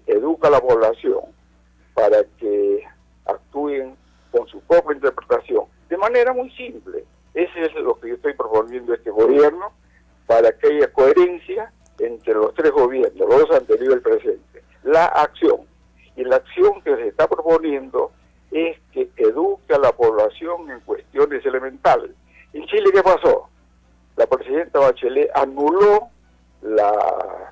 educa a la población para que actúen con su propia interpretación, de manera muy simple, ese es lo que yo estoy proponiendo a este gobierno, para que haya coherencia entre los 3 gobiernos, los 2 anteriores y el presente. La acción. Y la acción que se está proponiendo es que eduque a la población en cuestiones elementales. En Chile, ¿qué pasó? La presidenta Bachelet anuló la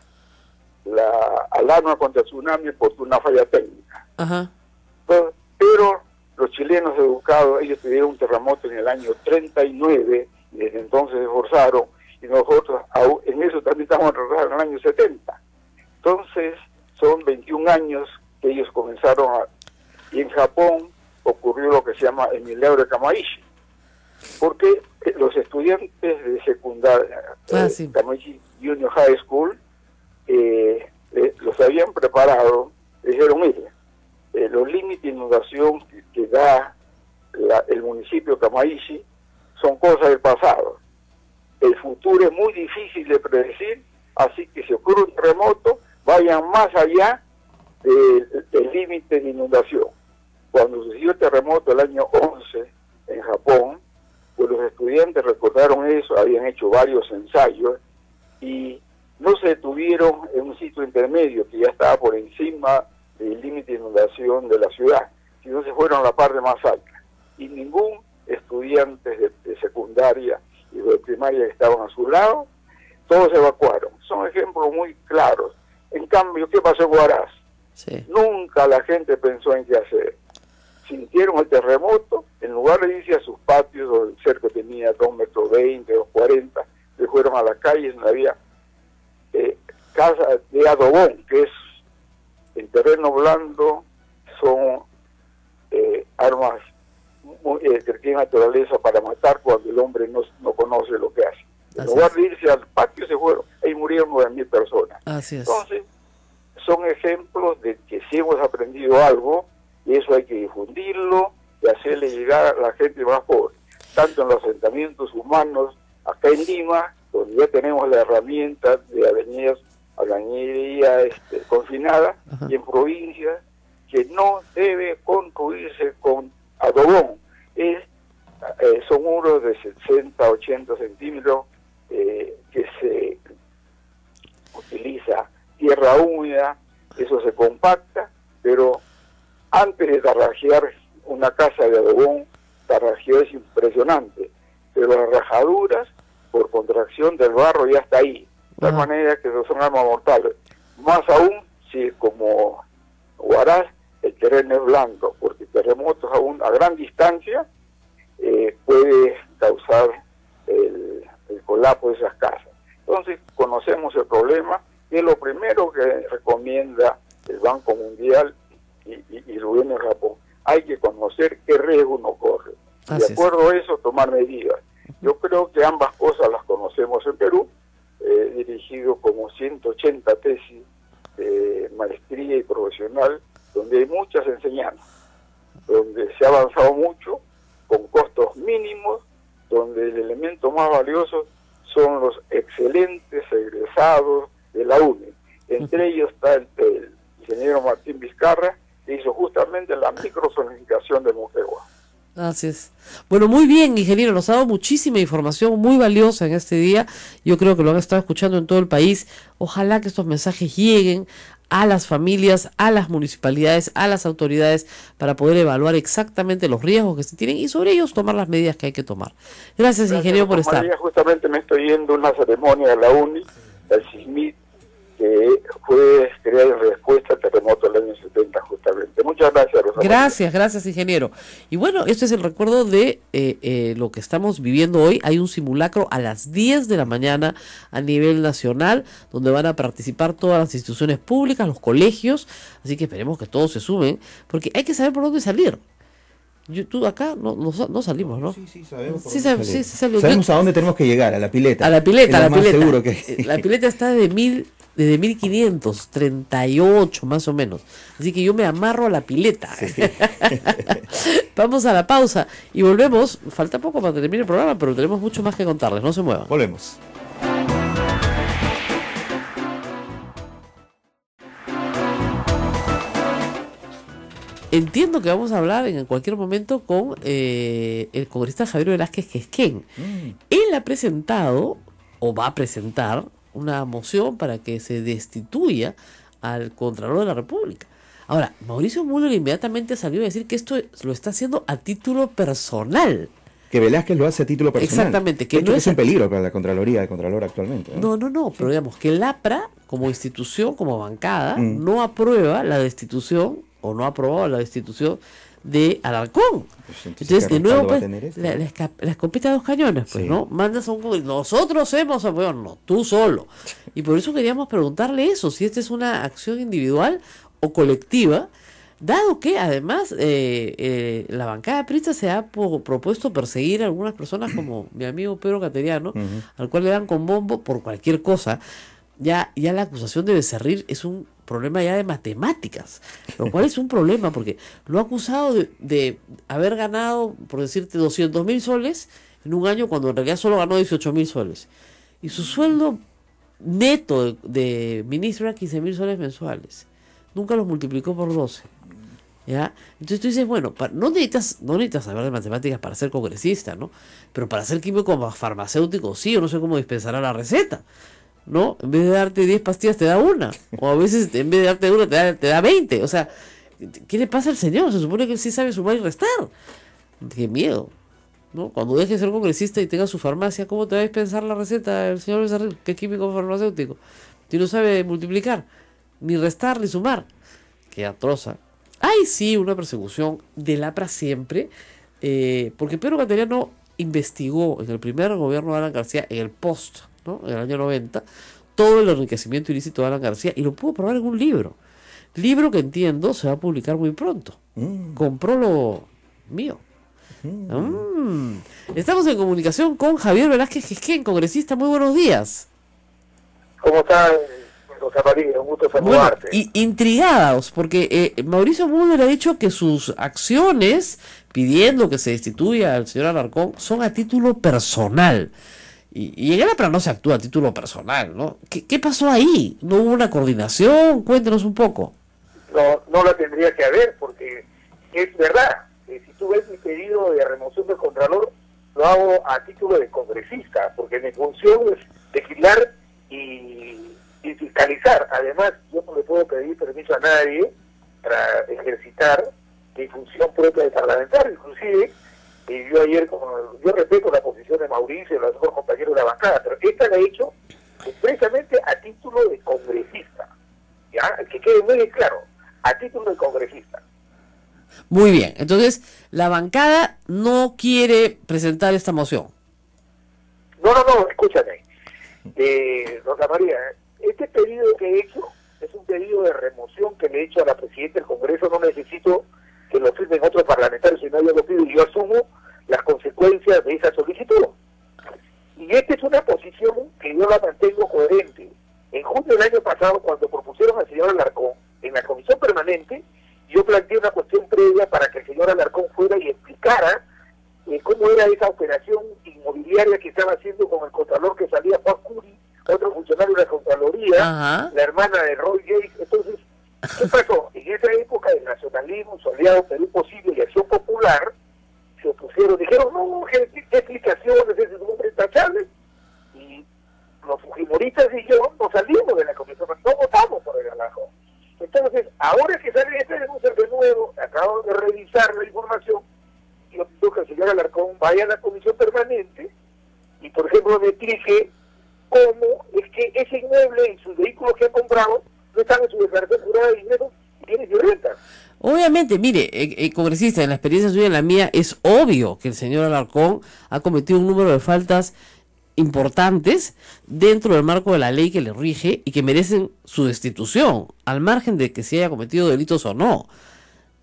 alarma contra tsunami por una falla técnica. Ajá. Entonces, pero los chilenos educados, ellos tuvieron un terremoto en el año 39 y desde entonces se esforzaron, y nosotros en eso también estamos atrasados en el año 70. Entonces son 21 años que ellos comenzaron y en Japón ocurrió lo que se llama el milagro de Kamaishi, porque los estudiantes de secundaria, Kamaishi Junior High School, los habían preparado, dijeron, mire, los límites de inundación que da el municipio de Kamaishi son cosas del pasado. El futuro es muy difícil de predecir, así que si ocurre un terremoto, vayan más allá del límite de inundación. Cuando sucedió el terremoto el año 11 en Japón, pues los estudiantes recordaron eso, habían hecho varios ensayos y no se detuvieron en un sitio intermedio que ya estaba por encima del límite de inundación de la ciudad, sino se fueron a la parte más alta. Y ningún estudiante de secundaria y de primaria que estaban a su lado, todos se evacuaron. Son ejemplos muy claros. En cambio, ¿qué pasó en Huaraz? Sí. Nunca la gente pensó en qué hacer. Sintieron el terremoto, en lugar de irse a sus patios, donde el cerco tenía 2,20 metros, 2,40, se fueron a las calles donde había casas de adobón, que es en terreno blando, son armas que tienen naturaleza para matar cuando el hombre no conoce lo que hace. En lugar de irse al patio, se fueron, ahí murieron 9.000 personas. Así es. Entonces, son ejemplos de que si hemos aprendido algo, y eso hay que difundirlo y hacerle llegar a la gente más pobre, tanto en los asentamientos humanos, acá en Lima, donde ya tenemos la herramienta de albañilería confinada, ajá, y en provincias que no debe construirse con adobón, son muros de 60, 80 centímetros que se utiliza tierra húmeda, eso se compacta, pero antes de tarrajear una casa de adobón, tarrajeo es impresionante, pero las rajaduras por contracción del barro ya está ahí, de tal manera que son armas mortales. Más aún si como Huaraz el terreno es blanco, porque terremotos a gran distancia puede causar el colapso de esas casas. Entonces conocemos el problema y es lo primero que recomienda el Banco Mundial y el gobierno de Japón. Hay que conocer qué riesgo uno corre. De acuerdo a eso, tomar medidas. Yo creo que ambas cosas las conocemos en Perú. He dirigido como 180 tesis de maestría y profesional, donde hay muchas enseñanzas, donde se ha avanzado mucho, con costos mínimos, donde el elemento más valioso son los excelentes egresados de la UNE. Entre ellos está el ingeniero Martín Vizcarra, que hizo justamente la microzonificación de Moquegua. Así es. Bueno, muy bien, ingeniero, nos ha dado muchísima información muy valiosa en este día. Yo creo que lo han estado escuchando en todo el país. Ojalá que estos mensajes lleguen a las familias, a las municipalidades, a las autoridades, para poder evaluar exactamente los riesgos que se tienen y sobre ellos tomar las medidas que hay que tomar. Gracias, ingeniero, por estar. Justamente me estoy yendo a una ceremonia de la UNI, del CISMIT, que fue creada en respuesta al terremoto del año 70 justamente. Muchas gracias, Rosa. Gracias, ingeniero. Y bueno, este es el recuerdo de lo que estamos viviendo hoy. Hay un simulacro a las 10 de la mañana a nivel nacional, donde van a participar todas las instituciones públicas, los colegios, así que esperemos que todos se sumen, porque hay que saber por dónde salir. Tú acá no salimos, ¿no? Sí, sabemos. Sí, salimos. Sabemos a dónde tenemos que llegar, a la pileta. A la pileta, es lo más seguro que... La pileta está desde 1538 más o menos. Así que yo me amarro a la pileta. Sí. Vamos a la pausa y volvemos. Falta poco para terminar el programa, pero tenemos mucho más que contarles. No se muevan. Volvemos. Entiendo que vamos a hablar en cualquier momento con el congresista Javier Velázquez Quesquén. Él ha presentado, o va a presentar, una moción para que se destituya al Contralor de la República. Ahora, Mauricio Müller inmediatamente salió a decir que esto lo está haciendo a título personal. Que Velázquez lo hace a título personal. Exactamente. Que no es un peligro para la Contraloría, el Contralor actualmente. No, pero digamos que el APRA, como institución, como bancada, no aprueba la destitución, o no ha aprobado la destitución de Alarcón. Pues entonces de nuevo, pues, la escopeta de dos cañones, pues, sí. ¿No? Mandas a un... Nosotros hemos apoyado, no, tú solo. Y por eso queríamos preguntarle eso, si esta es una acción individual o colectiva, dado que además la bancada prista se ha propuesto perseguir a algunas personas como mi amigo Pedro Cateriano, al cual le dan con bombo por cualquier cosa. Ya la acusación de Becerril es un problema ya de matemáticas, lo cual es un problema porque lo ha acusado de haber ganado, por decirte, 200.000 soles en un año cuando en realidad solo ganó 18.000 soles. Y su sueldo neto de ministro era 15.000 soles mensuales. Nunca los multiplicó por 12. ¿Ya? Entonces tú dices, bueno, no necesitas saber de matemáticas para ser congresista, ¿no? Pero para ser químico farmacéutico sí, o no sé cómo dispensará la receta, ¿no? En vez de darte 10 pastillas te da una, o a veces en vez de darte una te da 20, o sea, ¿qué le pasa al señor? Se supone que él sí sabe sumar y restar. Qué miedo, ¿no? Cuando deje de ser congresista y tenga su farmacia, ¿cómo te va a dispensar la receta el señor Becerril? ¿Qué químico farmacéutico? Si no sabe multiplicar, ni restar, ni sumar. Qué atroza. Hay sí una persecución del APRA siempre, porque Pedro Cateriano investigó en el primer gobierno de Alan García, en el post, ¿no? En el año 90, todo el enriquecimiento ilícito de Alan García y lo pudo probar en un libro que entiendo se va a publicar muy pronto. Compró lo mío. Estamos en comunicación con Javier Velázquez Quesquén, congresista. Muy buenos días. ¿Cómo estás, Rosa María? Un gusto saludarte. Bueno, intrigados, porque Mauricio Müller ha dicho que sus acciones pidiendo que se destituya al señor Alarcón son a título personal. Y en el APRA no se actúa a título personal, ¿no? ¿Qué pasó ahí? ¿No hubo una coordinación? Cuéntenos un poco. No la tendría que haber, porque es verdad. Si tú ves mi pedido de remoción del Contralor, lo hago a título de congresista, porque mi función es legislar y fiscalizar. Además, yo no le puedo pedir permiso a nadie para ejercitar mi función propia de parlamentario. Inclusive, yo ayer, yo respeto la posición de Mauricio y los otros compañeros de la bancada, pero esta la he hecho expresamente a título de congresista. ¿Ya? Que quede muy claro, a título de congresista. Muy bien, entonces la bancada no quiere presentar esta moción. No, escúchame. Rosa María, este pedido que he hecho es un pedido de remoción que le he hecho a la presidenta del Congreso. No necesito que lo firmen otros parlamentarios, sino yo lo pido y yo asumo las consecuencias de esa solicitud. Y esta es una posición que yo la mantengo coherente. En junio del año pasado, cuando propusieron al señor Alarcón en la comisión permanente, yo planteé una cuestión previa para que el señor Alarcón fuera y explicara cómo era esa operación inmobiliaria que estaba haciendo con el Contralor que salía Juan Curi, otro funcionario de la Contraloría, la hermana de Roy Gates. Entonces, ¿qué pasó? En esa época del nacionalismo, Soleado, Perú Posible y Acción Popular, se opusieron, dijeron, no, ¿qué explicaciones? Ese es un hombre intachable. Y los fujimoristas y yo nos salimos de la comisión, no votamos por el Alarcón. Entonces, ahora que sale este denuncio de nuevo, acabo de revisar la información, yo pido que el señor Alarcón vaya a la comisión permanente y, por ejemplo, me explique cómo es que ese inmueble y sus vehículos que han comprado no están en su declaración jurada de ingresos, bienes y rentas. Obviamente, mire, congresista, en la experiencia suya y en la mía, es obvio que el señor Alarcón ha cometido un número de faltas importantes dentro del marco de la ley que le rige y que merecen su destitución, al margen de que se haya cometido delitos o no.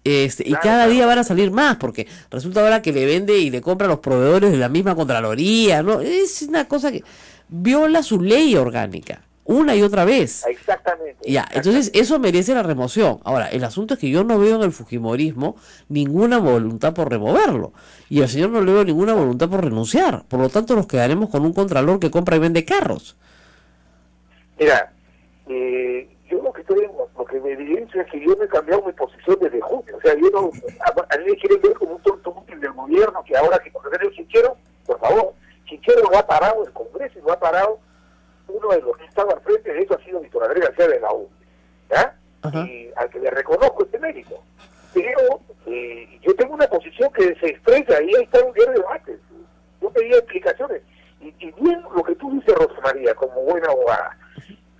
Y cada día van a salir más, porque resulta ahora que le vende y le compra a los proveedores de la misma Contraloría, ¿no? Es una cosa que viola su ley orgánica una y otra vez. Exactamente. Ya, entonces eso merece la remoción. Ahora, el asunto es que yo no veo en el fujimorismo ninguna voluntad por removerlo, y al señor no le veo ninguna voluntad por renunciar. Por lo tanto, nos quedaremos con un contralor que compra y vende carros. Mira, yo lo que me evidencia es que yo no he cambiado mi posición desde junio. O sea, yo no, a mí me quieren ver como un tonto útil del gobierno, que ahora que por ejemplo Chinchero, por favor, Chinchero lo ha parado el Congreso y lo ha parado uno de los que estaba al frente, de eso ha sido Víctor Andrés García de la U, ¿ya? Ajá. Y al que le reconozco este mérito. Pero yo tengo una posición que se expresa, y ahí está un día de debate. Yo pedía explicaciones. Y bien lo que tú dices, Rosa María, como buena abogada.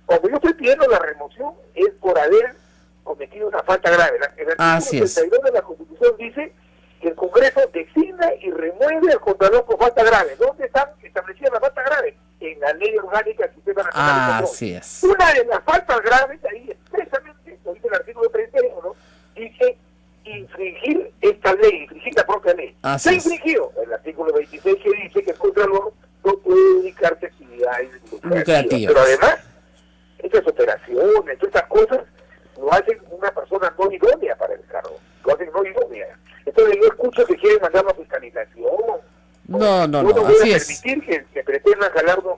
Cuando yo estoy pidiendo la remoción es por haber cometido una falta grave. El artículo 32 de la Constitución dice que el Congreso designa y remueve al contralor por falta grave. ¿Dónde están establecidas las faltas graves? En la ley orgánica del Sistema Nacional de Control. Así es. Una de las faltas graves, ahí expresamente, lo dice el artículo 31, dice infringir esta ley, infringir la propia ley. Así Se ha es. infringido el artículo 26 que dice que el contralor no puede dedicarse a actividades lucrativas. Pero además, estas operaciones, todas estas cosas, lo hacen una persona no idónea para el cargo. Lo hacen no idónea. Entonces yo escucho que quieren mandar una fiscalización. No, voy así a es. permitir que pretendan jalarnos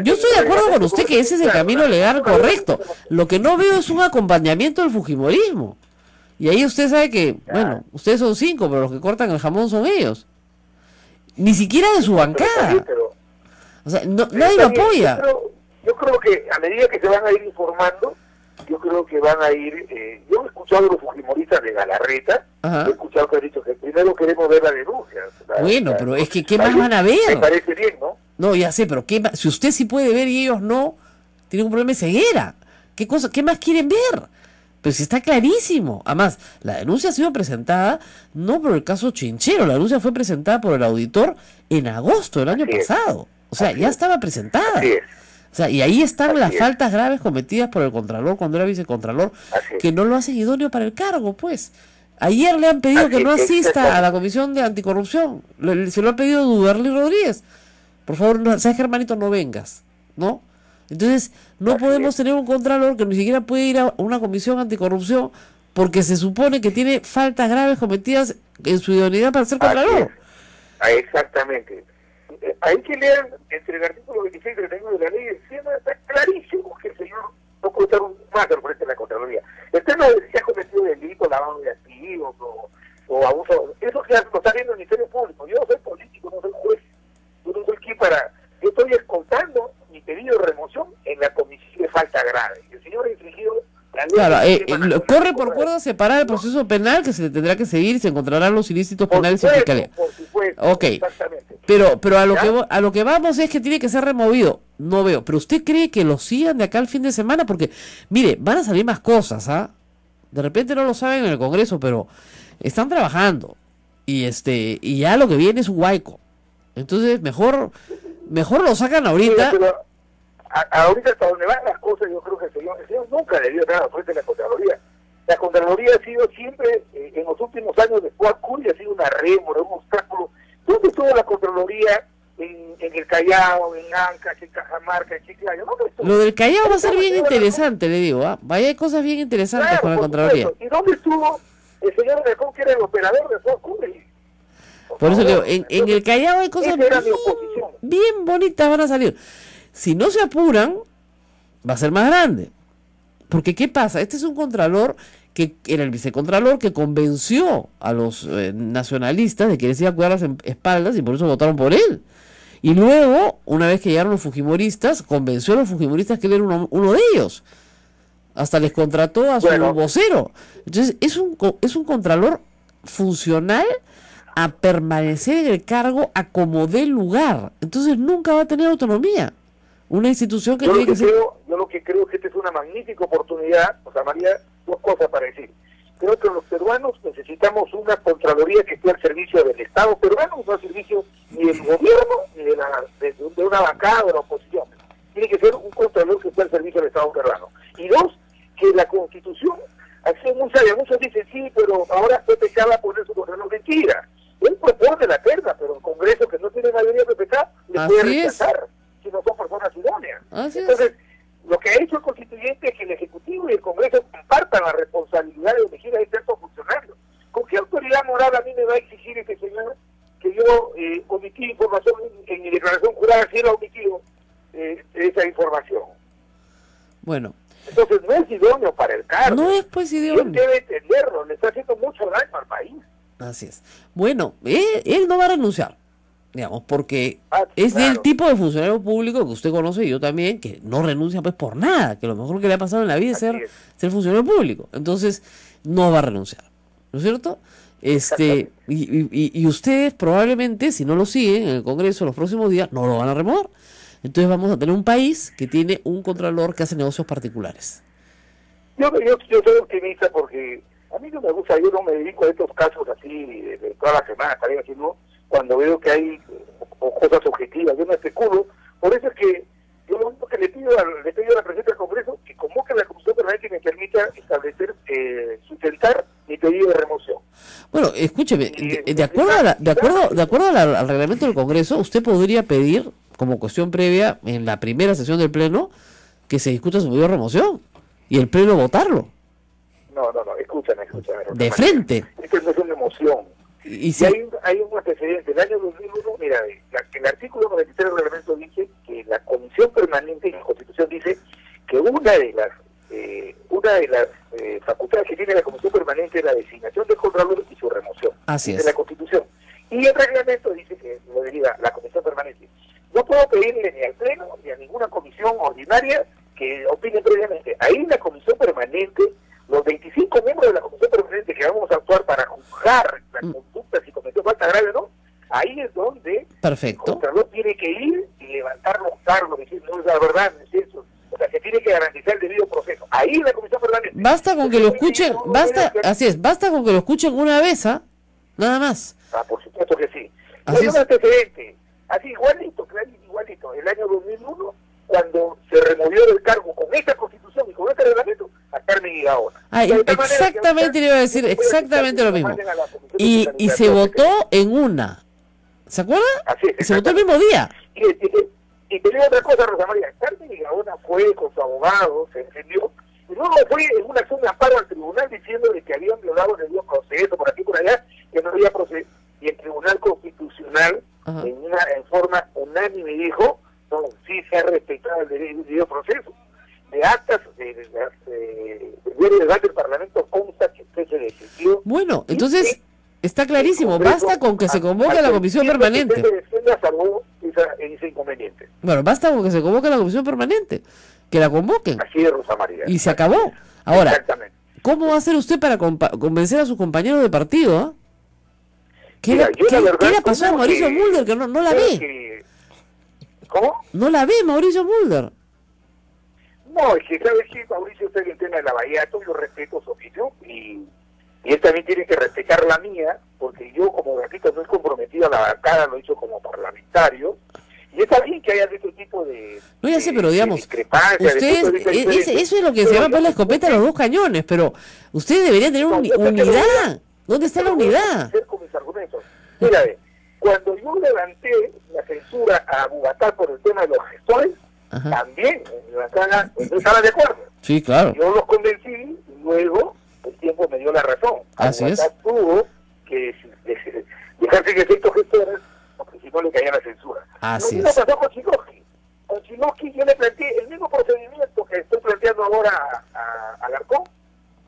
Yo estoy de acuerdo con usted que ese es el camino legal correcto. Lo que no veo es un acompañamiento del fujimorismo. Y ahí usted sabe que, bueno, ustedes son 5, pero los que cortan el jamón son ellos. Ni siquiera de su bancada. O sea, nadie lo apoya. Yo creo que a medida que se van a ir informando, yo creo que van a ir... yo he escuchado a los fujimoristas de Galarreta, he escuchado que han dicho que primero queremos ver la denuncia. Bueno, pero es que ¿qué más van a ver? Me parece bien, ¿no? No, ya sé, pero ¿qué más? Si usted sí puede ver y ellos no, tienen un problema de ceguera. ¿Qué más quieren ver? Pero si está clarísimo. Además, la denuncia ha sido presentada no por el caso Chinchero, la denuncia fue presentada por el auditor en agosto del año pasado. O sea, ya estaba presentada. O sea, y ahí están las faltas graves cometidas por el Contralor cuando era vicecontralor, que no lo hacen idóneo para el cargo, pues. Ayer le han pedido que no asista a la Comisión de Anticorrupción. Se lo ha pedido Duberly Rodríguez. Por favor, ¿sabes qué, hermanito? No vengas, ¿no? Entonces, no podemos tener un Contralor que ni siquiera puede ir a una Comisión Anticorrupción porque se supone que tiene faltas graves cometidas en su idoneidad para ser Contralor. Exactamente. Hay que leer entre el artículo 26 y 31 de la ley, está clarísimo que el señor no puede estar más al frente de la Contraloría. El tema de si ha cometido delito, lavado de activos o abuso, eso que lo está viendo el Ministerio Público. Yo no soy político, no soy juez, yo no soy quien para... Yo estoy escoltando mi pedido de remoción en la comisión de falta grave. El señor ha infringido la ley. Claro, corre por cuerda separada el proceso penal que se le tendrá que seguir y se encontrarán los ilícitos penales y fiscalía. Por supuesto, exactamente. Pero a lo que vamos es que tiene que ser removido. No veo. Pero usted cree que lo sigan de acá al fin de semana, porque mire, van a salir más cosas, ¿ah? De repente no lo saben en el Congreso, pero están trabajando y ya lo que viene es un huaico. Entonces mejor lo sacan ahorita. Sí, pero ahorita hasta donde van las cosas, yo creo que el señor nunca debió estar al frente de la Contraloría. La Contraloría ha sido siempre, en los últimos años de Fuad Curi, ha sido una rémora, un obstáculo. ¿Dónde estuvo la Contraloría en el Callao, en Ancash, en Cajamarca, en Chiclayo? Lo del Callao va a ser bien interesante, le digo, ¿ah? Vaya, hay cosas bien interesantes con la Contraloría. ¿Y dónde estuvo el señor Alarcón, que era el operador de Fuad Curi? Por eso le digo, en el Callao hay cosas bien bonitas van a salir. Si no se apuran, va a ser más grande. Porque ¿qué pasa? Este es un Contralor que era el vicecontralor, que convenció a los nacionalistas de que les iba a cuidar las espaldas y por eso votaron por él. Y luego, una vez que llegaron los fujimoristas, convenció a los fujimoristas que él era uno de ellos. Hasta les contrató a su vocero. Entonces, es un contralor funcional a permanecer en el cargo a como dé lugar. Entonces, nunca va a tener autonomía. Una institución que tiene que ser... Yo lo que creo es que esta es una magnífica oportunidad, Rosa María, dos cosas para decir. Creo que los peruanos necesitamos una Contraloría que esté al servicio del Estado peruano, no al servicio ni del gobierno ni de una bancada o de la oposición. Tiene que ser un Contralor que esté al servicio del Estado peruano. Y dos, que la Constitución, muchos dicen sí, pero ahora PPK va a poner su Contralor. Mentira. Él propone la terna, pero el Congreso, que no tiene mayoría PPK, le puede rechazar si no son personas idóneas. Entonces, lo que ha hecho el constituyente es que el Ejecutivo y el Congreso compartan la responsabilidad de elegir a este alto funcionario. ¿Con qué autoridad moral a mí me va a exigir este señor que yo omití información en mi declaración jurada, si él ha omitido esa información? Bueno. Entonces no es idóneo para el cargo. No es pues idóneo. Él debe entenderlo, le está haciendo mucho daño al país. Así es. Bueno, él no va a renunciar, digamos, porque es del tipo de funcionario público que usted conoce y yo también, que no renuncia pues por nada, que lo mejor que le ha pasado en la vida es ser funcionario público. Entonces, no va a renunciar, ¿no es cierto? Y ustedes probablemente, si no lo siguen en el Congreso los próximos días, no lo van a remover. Entonces vamos a tener un país que tiene un contralor que hace negocios particulares. Yo soy optimista porque a mí no me gusta, yo no me dedico a estos casos así de toda la semana, sino cuando veo que hay cosas objetivas, yo no especulo. Por eso es que yo lo único que le pido a la presidenta del Congreso que convoque a la Comisión Permanente y me permita establecer, sustentar mi pedido de remoción. Bueno, escúcheme, de acuerdo al reglamento del Congreso, usted podría pedir, como cuestión previa, en la primera sesión del Pleno, que se discuta su pedido de remoción y el Pleno votarlo. No, escúchame. De frente. Esto no es una emoción. Y si hay un antecedente. El año 2001, mira, el artículo 93 del reglamento dice que la Comisión Permanente, y la Constitución dice que una de las facultades que tiene la Comisión Permanente es la designación del Contralor y su remoción. Así es. De la Constitución. Y el reglamento dice que lo deriva la Comisión Permanente. No puedo pedirle ni al Pleno ni a ninguna comisión ordinaria que opine previamente. Ahí la Comisión Permanente, los 25 miembros de la Comisión Permanente que vamos a actuar para juzgar la conducta, si cometió falta grave o no, ahí es donde el Contralor tiene que ir y levantar los cargos, decir, no es la verdad, no es eso. O sea, se tiene que garantizar el debido proceso. Ahí la Comisión Permanente. Basta con que lo escuchen, basta con que lo escuchen una vez, nada más. Por supuesto que sí. Hay un antecedente, así igualito, el año 2001, cuando se removió del cargo con esta Constitución y con este reglamento, a Carmen Igaona. Exactamente, le iba a decir exactamente lo mismo. Y se votó en una. ¿Se acuerda? Así es, se votó el mismo día. Y te digo otra cosa, Rosa María. Carmen Igaona fue con su abogado, se defendió, y luego fue en una acción de amparo al tribunal diciendo de que habían violado el debido proceso, por aquí y por allá, que no había proceso. Y el Tribunal Constitucional, en forma unánime, dijo, no, sí se ha respetado el debido proceso. De actas del diario de debate del Parlamento consta que usted se defendió. Bueno, entonces está clarísimo, basta con que se convoque a la Comisión Permanente. Ese inconveniente. Bueno, basta con que se convoque a la Comisión Permanente, que la convoquen. Así es, Rosa María. Y se acabó. Ahora, ¿cómo va a hacer usted para convencer a sus compañeros de partido? ¿Qué le pasó a Mauricio Mulder que no la ve? ¿Cómo? No la ve Mauricio Mulder. No, es que sabes que Mauricio está en el tema de la Bahía, yo respeto su opinión y él también tiene que respetar la mía, porque yo como repito no es comprometido a la bancada, lo he hecho como parlamentario, y está bien que haya este tipo de... No, ya sé, pero digamos, ustedes, eso es lo que se llama la escopeta de los dos cañones, pero ustedes deberían tener unidad. ¿Dónde está la unidad? Con mis argumentos. Mira, cuando yo levanté la censura a Bogotá por el tema de los gestores, también en la bancada estaba de acuerdo. Sí, claro. Yo los convencí y luego el tiempo me dio la razón. Así es. Tuvo que dejarse en efecto gestores porque si no le caía la censura. Así es. Lo mismo pasó con Chinoski. Con Chinoski yo le planteé el mismo procedimiento que estoy planteando ahora a Alarcón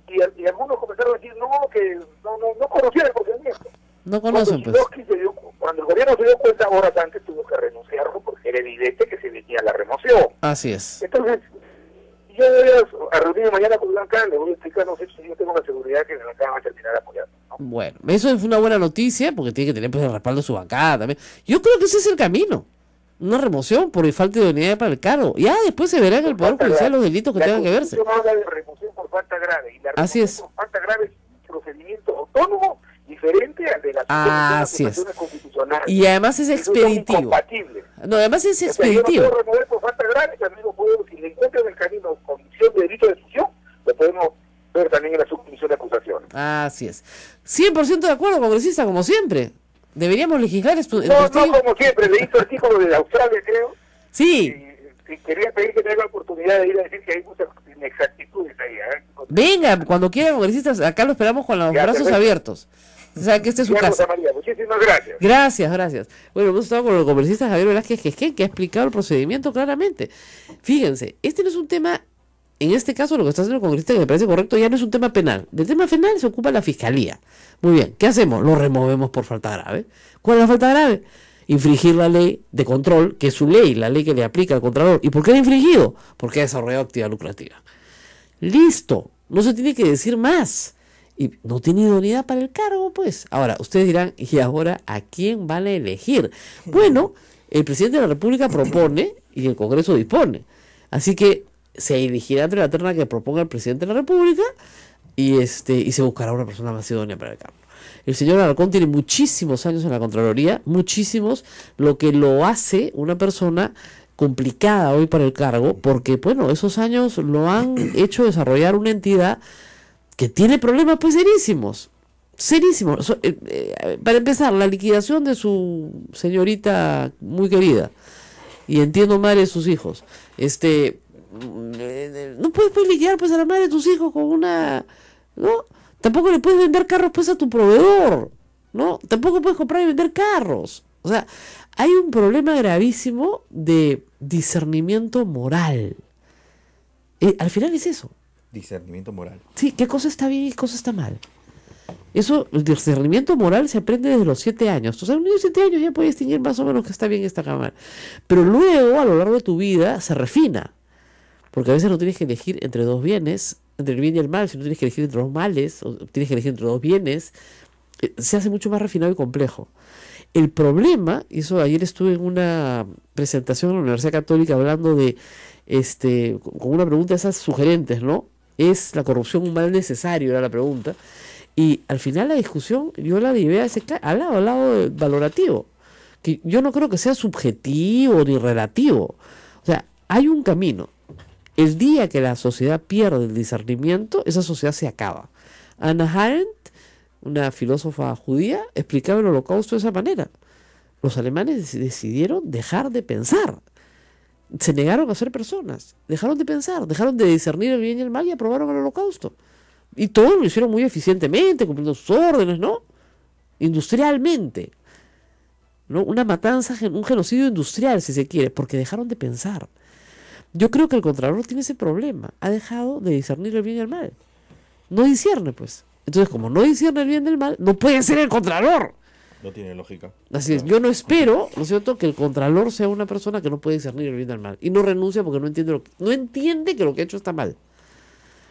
y algunos comenzaron a decir que no conocían el procedimiento. No conocen, pues. Cuando el gobierno se dio cuenta, horas antes tuvo que renunciarlo porque era evidente que se venía la remoción. Así es. Entonces, yo voy a reunirme mañana con Blanca, le voy a explicar, no sé si yo tengo la seguridad que Blanca va a terminar apoyando, ¿no? Bueno, eso es una buena noticia porque tiene que tener pues el respaldo de su bancada también. Yo creo que ese es el camino. Una remoción por falta de idoneidad para el cargo. Ya después se verá en el Poder Judicial los delitos que tengan que verse. Habla de remoción por falta grave. Y la Así es. Por falta grave es un procedimiento autónomo diferente al de la Constitución constitucional. Y además es expeditivo. No, además es expeditivo. Yo no puedo remover por falta grave, también lo puedo, si le encuentro en el camino comisión de delito de exclusión, lo podemos ver también en la subcomisión de acusaciones. Así es. 100% de acuerdo, congresista, como siempre. Deberíamos legislar esto. No como siempre, leí tu artículo de Australia, creo. Sí. Y quería pedir que tenga la oportunidad de ir a decir que hay muchas inexactitudes ahí. Venga, cuando quiera, congresistas, acá lo esperamos con los brazos abiertos. O sea, que este es su casa. María, muchísimas gracias. Gracias. Bueno, hemos estado con el congresista Javier Velázquez Quesquén, que ha explicado el procedimiento claramente. Fíjense, este no es un tema, en este caso lo que está haciendo el congresista, que me parece correcto, ya no es un tema penal. Del tema penal se ocupa la fiscalía. Muy bien, ¿qué hacemos? Lo removemos por falta grave. ¿Cuál es la falta grave? Infringir la ley de control, que es su ley, la ley que le aplica al Contralor. ¿Y por qué la ha infringido? Porque ha desarrollado actividad lucrativa. Listo, no se tiene que decir más. Y no tiene idoneidad para el cargo, pues. Ahora, ustedes dirán, ¿y ahora a quién van a elegir? Bueno, el presidente de la República propone y el Congreso dispone. Así que se elegirá entre la terna que proponga el presidente de la República y se buscará una persona más idónea para el cargo. El señor Alarcón tiene muchísimos años en la Contraloría, muchísimos, lo que lo hace una persona complicada hoy para el cargo, porque, bueno, esos años lo han hecho desarrollar una entidad que tiene problemas pues serísimos. Para empezar, la liquidación de su señorita muy querida, y entiendo madre de sus hijos, no puedes pues liquidar pues a la madre de tus hijos con una, ¿no? Tampoco le puedes vender carros pues a tu proveedor, ¿no? Tampoco puedes comprar y vender carros. O sea, hay un problema gravísimo de discernimiento moral. Al final es eso. Discernimiento moral. Sí, qué cosa está bien y qué cosa está mal. Eso, el discernimiento moral se aprende desde los 7 años. O sea, un niño de 7 años ya puede distinguir más o menos que está bien y está mal. Pero luego, a lo largo de tu vida, se refina. Porque a veces no tienes que elegir entre dos bienes, entre el bien y el mal, sino tienes que elegir entre dos males, o tienes que elegir entre dos bienes. Se hace mucho más refinado y complejo. El problema, y eso ayer estuve en una presentación en la Universidad Católica hablando de, con una pregunta de esas sugerentes, ¿no? ¿Es la corrupción un mal necesario? Era la pregunta. Y al final la discusión yo la llevé al lado valorativo. Que yo no creo que sea subjetivo ni relativo. O sea, hay un camino. El día que la sociedad pierde el discernimiento, esa sociedad se acaba. Hannah Arendt, una filósofa judía, explicaba el Holocausto de esa manera. Los alemanes decidieron dejar de pensar. Se negaron a ser personas, dejaron de pensar, dejaron de discernir el bien y el mal y aprobaron el Holocausto. Y todo lo hicieron muy eficientemente, cumpliendo sus órdenes, ¿no? Industrialmente, ¿no? Una matanza, un genocidio industrial, si se quiere, porque dejaron de pensar. Yo creo que el Contralor tiene ese problema, ha dejado de discernir el bien y el mal. No discierne, pues. Entonces, como no discierne el bien del mal, no puede ser el Contralor. No tiene lógica. Así es, yo no espero, ¿no es cierto?, que el Contralor sea una persona que no puede discernir el bien del mal. Y no renuncia porque no entiende que lo que ha hecho está mal.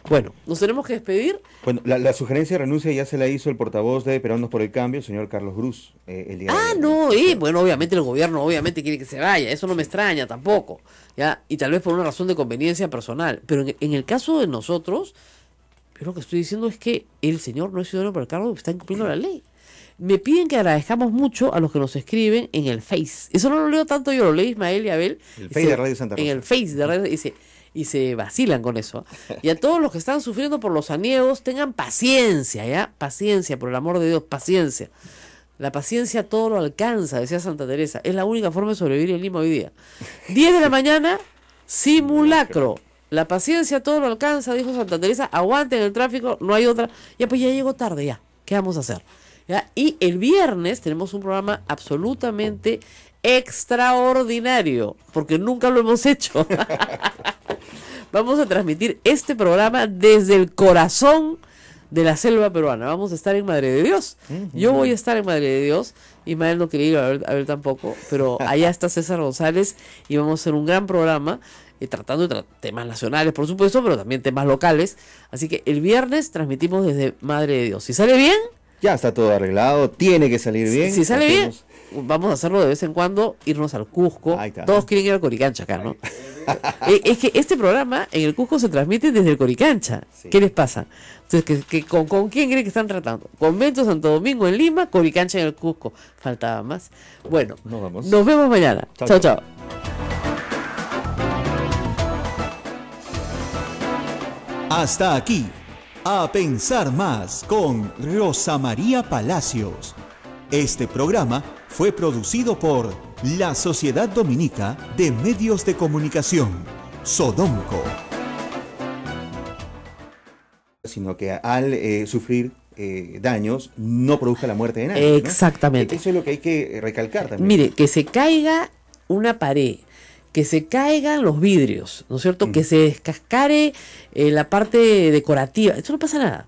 Bueno, nos tenemos que despedir. Bueno, la sugerencia de renuncia ya se la hizo el portavoz de Peruanos por el Cambio, el señor Carlos Gruz, el día de ayer. Bueno, obviamente el gobierno quiere que se vaya, eso no me extraña tampoco, ¿ya? Y tal vez por una razón de conveniencia personal. Pero en el caso de nosotros, lo que estoy diciendo es que el señor no es ciudadano por el cargo, está incumpliendo la ley. Me piden que agradezcamos mucho a los que nos escriben en el Face. Eso no lo leo tanto yo, lo leí Ismael y Abel. El Face de Radio Santa Rosa. En el Face de Radio y se vacilan con eso. Y a todos los que están sufriendo por los aniegos, tengan paciencia, ¿ya? Paciencia, por el amor de Dios, paciencia. La paciencia todo lo alcanza, decía Santa Teresa. Es la única forma de sobrevivir en Lima hoy día. 10 de la mañana, simulacro. La paciencia todo lo alcanza, dijo Santa Teresa. Aguanten el tráfico, no hay otra. Ya pues ya llegó tarde, ya. ¿Qué vamos a hacer? ¿Ya? Y el viernes tenemos un programa absolutamente extraordinario, porque nunca lo hemos hecho. Vamos a transmitir este programa desde el corazón de la selva peruana. Vamos a estar en Madre de Dios. Yo voy a estar en Madre de Dios. Ismael no quería ir a ver tampoco, pero allá está César González y vamos a hacer un gran programa tratando de temas nacionales, por supuesto, pero también temas locales. Así que el viernes transmitimos desde Madre de Dios. Si sale bien... Ya está todo arreglado, tiene que salir bien. Si sale bien, vamos a hacerlo de vez en cuando, irnos al Cusco. Todos quieren ir al Coricancha acá, ¿no? Es que este programa en el Cusco se transmite desde el Coricancha. Sí. ¿Qué les pasa? Entonces, ¿con quién creen que están tratando? Convento Santo Domingo en Lima, Coricancha en el Cusco. Faltaba más. Bueno, nos vemos mañana. Chao, chao. Hasta aquí, A Pensar Más con Rosa María Palacios. Este programa fue producido por la Sociedad Dominica de Medios de Comunicación, Sodomco. Sino que al sufrir daños no produzca la muerte de nadie. Exactamente. ¿No? Eso es lo que hay que recalcar también. Mire, que se caiga una pared, que se caigan los vidrios, ¿no es cierto? Que se descascare la parte decorativa. Eso no pasa nada.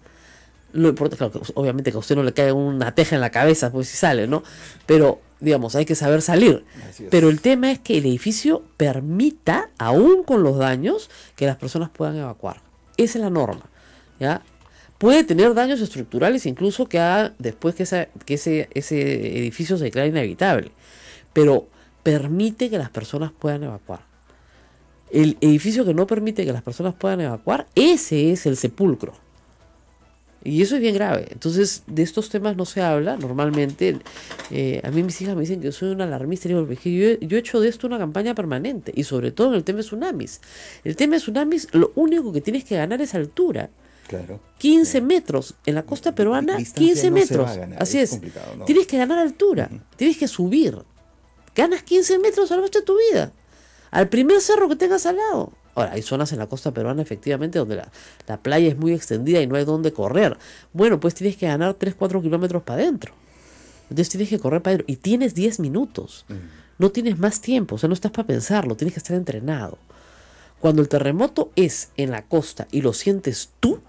Lo importante, claro, que obviamente que a usted no le caiga una teja en la cabeza, pues si sale, ¿no? Pero, digamos, hay que saber salir. Pero el tema es que el edificio permita, aún con los daños, que las personas puedan evacuar. Esa es la norma, ¿ya? Puede tener daños estructurales incluso que haga después que ese edificio se declare inhabitable. Pero permite que las personas puedan evacuar. El edificio que no permite que las personas puedan evacuar, ese es el sepulcro. Y eso es bien grave. Entonces, de estos temas no se habla normalmente. A mí mis hijas me dicen que yo soy una alarmista. Yo he hecho de esto una campaña permanente. Y sobre todo en el tema de tsunamis. El tema de tsunamis, lo único que tienes que ganar es altura. Claro. 15 metros. En la costa peruana, 15 metros. Así es. ¿No? Tienes que ganar altura. Tienes que subir. Ganas 15 metros al resto de tu vida. Al primer cerro que tengas al lado. Ahora, hay zonas en la costa peruana, efectivamente, donde la playa es muy extendida y no hay dónde correr. Bueno, pues tienes que ganar 3-4 kilómetros para adentro. Entonces tienes que correr para adentro. Y tienes 10 minutos. No tienes más tiempo. O sea, no estás para pensarlo. Tienes que estar entrenado. Cuando el terremoto es en la costa y lo sientes tú,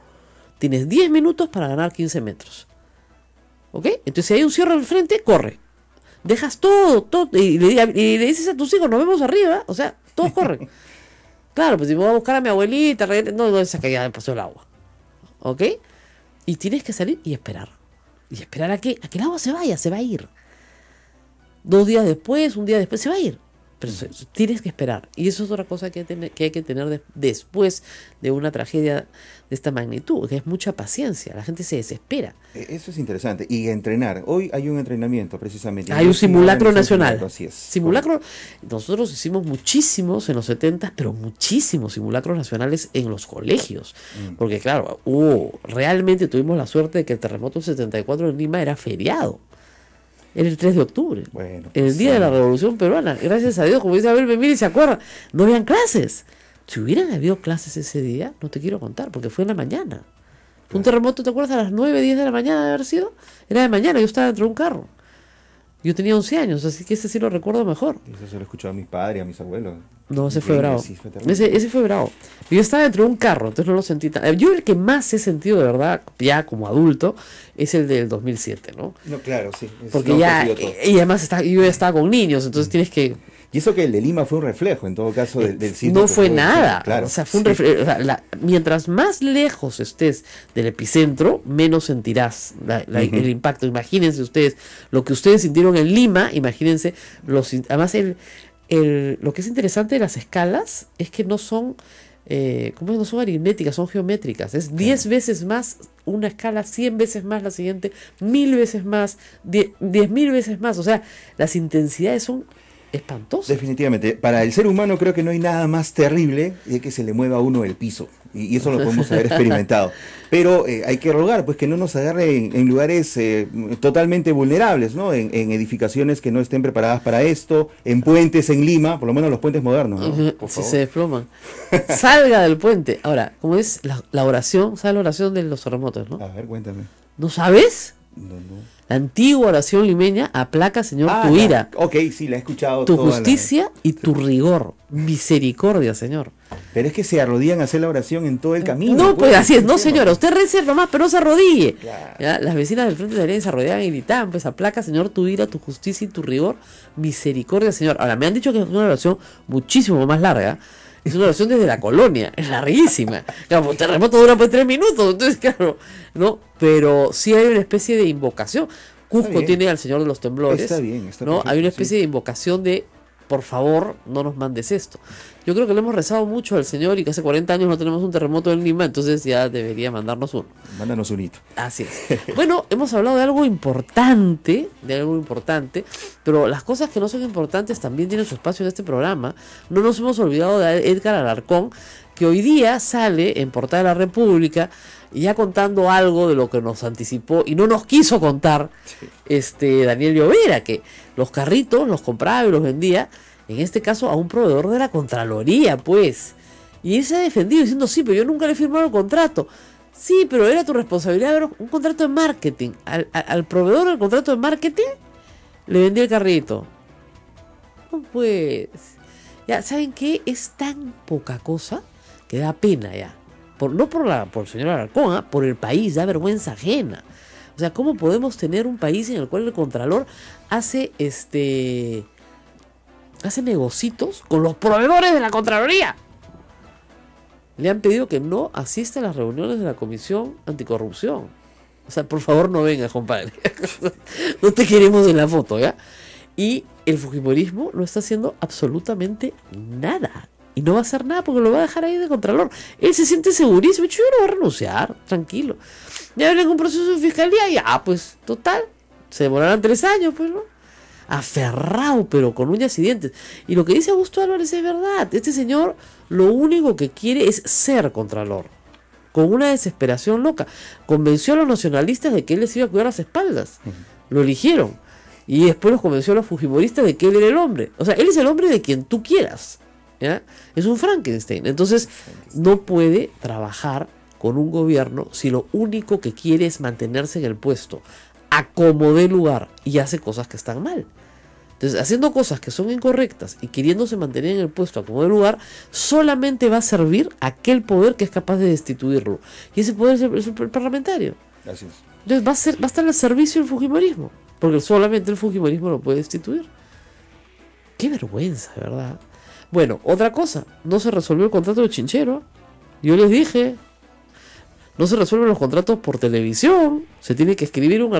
tienes 10 minutos para ganar 15 metros. ¿Ok? Entonces, si hay un cierre al frente, corre. Dejas todo y le dices a tus hijos, nos vemos arriba. O sea, todos corren. Claro, pues si me voy a buscar a mi abuelita, no, esa que ya pasó el agua. ¿Ok? Y tienes que salir y esperar. Y esperar a que el agua se vaya, se va a ir. 2 días después, un día después, se va a ir. Pero tienes que esperar. Y eso es otra cosa que hay que tener después de una tragedia de esta magnitud, que es mucha paciencia. La gente se desespera. Eso es interesante. Y entrenar. Hoy hay un entrenamiento, precisamente. Hay un simulacro nacional. Así es. Simulacro. Nosotros hicimos muchísimos en los 70, pero muchísimos simulacros nacionales en los colegios. Porque claro, realmente tuvimos la suerte de que el terremoto del 74 en Lima era feriado. Era el 3 de octubre, bueno, el día de la Revolución Peruana. Gracias a Dios, como dice Abel Memiri, ¿se acuerdan? No habían clases. Si hubieran habido clases ese día, no te quiero contar, porque fue en la mañana. Fue un terremoto, ¿te acuerdas? A las 9, 10 de la mañana de haber sido. Era de mañana, yo estaba dentro de un carro. Yo tenía 11 años, así que ese sí lo recuerdo mejor. Eso se lo he escuchado a mis padres, a mis abuelos. No, ese fue bravo. Ese fue bravo. Yo estaba dentro de un carro, entonces no lo sentí tan... Yo el que más he sentido de verdad, ya como adulto, es el del 2007, ¿no? No, claro, sí. Porque ya... Y además yo ya estaba con niños, entonces tienes que... Y eso que el de Lima fue un reflejo, en todo caso, del sitio. No fue nada. Claro, o sea, fue un reflejo. O sea, mientras más lejos estés del epicentro, menos sentirás el impacto. Imagínense ustedes lo que ustedes sintieron en Lima, imagínense. Además, lo que es interesante de las escalas es que no son... no son aritméticas, son geométricas. Es 10 veces más una escala, 100 veces más la siguiente, 1000 veces más, 10.000 veces más. O sea, las intensidades son espantoso. Definitivamente. Para el ser humano creo que no hay nada más terrible de que se le mueva a uno el piso. Y eso lo podemos haber experimentado. Pero hay que rogar pues que no nos agarre en lugares totalmente vulnerables, ¿no? En edificaciones que no estén preparadas para esto, en puentes en Lima, por lo menos los puentes modernos, ¿no? Por si favor. se desploman. Salga del puente. Ahora, ¿cómo es la oración? ¿Sabes la oración de los terremotos, no? A ver, cuéntame. ¿No sabes? La antigua oración limeña: aplaca, Señor, tu ira. Ok, sí, la he escuchado. Tu justicia y tu rigor. Misericordia, Señor. Pero es que se arrodillan a hacer la oración en todo el camino. No, pues así es. No, señora, usted rece nomás, pero no se arrodille. Claro. ¿Ya? Las vecinas del Frente de Arena se arrodillaban y gritaban: pues aplaca, Señor, tu ira, tu justicia y tu rigor. Misericordia, Señor. Ahora, me han dicho que es una oración muchísimo más larga. Es una oración desde la colonia, es larguísima. Claro, el terremoto dura pues 3 minutos, entonces claro, ¿no? Pero sí hay una especie de invocación. Cusco tiene al Señor de los Temblores. Está bien, ¿no? Perfecto, hay una especie de invocación de: por favor, no nos mandes esto. Yo creo que le hemos rezado mucho al Señor y que hace 40 años no tenemos un terremoto en Lima, entonces ya debería mandarnos uno. Mándanos un hito. Así es. Bueno, hemos hablado de algo importante, pero las cosas que no son importantes también tienen su espacio en este programa. No nos hemos olvidado de Edgar Alarcón, que hoy día sale en Portada de la República ya contando algo de lo que nos anticipó y no nos quiso contar Daniel Llovera, que los carritos los compraba y los vendía, en este caso a un proveedor de la Contraloría, pues. Y él se ha defendido diciendo: sí, pero yo nunca le he firmado el contrato. Sí, pero era tu responsabilidad ver un contrato de marketing. Al proveedor del contrato de marketing le vendí el carrito. No, pues. Ya, ¿saben qué? Es tan poca cosa que da pena ya. No por el señor Alarcón, por el país, da vergüenza ajena. O sea, ¿cómo podemos tener un país en el cual el Contralor hace negocitos con los proveedores de la Contraloría? Le han pedido que no asista a las reuniones de la Comisión Anticorrupción. O sea, por favor, no venga, compadre. No te queremos en la foto, ¿ya? Y el fujimorismo no está haciendo absolutamente nada. Y no va a hacer nada porque lo va a dejar ahí de Contralor. Él se siente segurísimo. Yo no voy a renunciar, tranquilo. Ya viene un proceso de fiscalía, ya, pues, total. Se demorarán 3 años, pues, ¿no? Aferrado, pero con uñas y dientes. Y lo que dice Augusto Álvarez es verdad. Este señor lo único que quiere es ser Contralor. Con una desesperación loca. Convenció a los nacionalistas de que él les iba a cuidar las espaldas. Lo eligieron. Y después los convenció a los fujimoristas de que él era el hombre. O sea, él es el hombre de quien tú quieras. ¿Ya? Es un Frankenstein. Entonces no puede trabajar con un gobierno si lo único que quiere es mantenerse en el puesto a como dé lugar, y hace cosas que están mal. Entonces, haciendo cosas que son incorrectas y queriéndose mantener en el puesto a como dé lugar, solamente va a servir aquel poder que es capaz de destituirlo, y ese poder es el parlamentario. Así es. Entonces va a estar al servicio del fujimorismo, porque solamente el fujimorismo lo puede destituir. Qué vergüenza, de verdad. Bueno, otra cosa, no se resolvió el contrato de Chinchero. Yo les dije, no se resuelven los contratos por televisión. Se tiene que escribir ¿no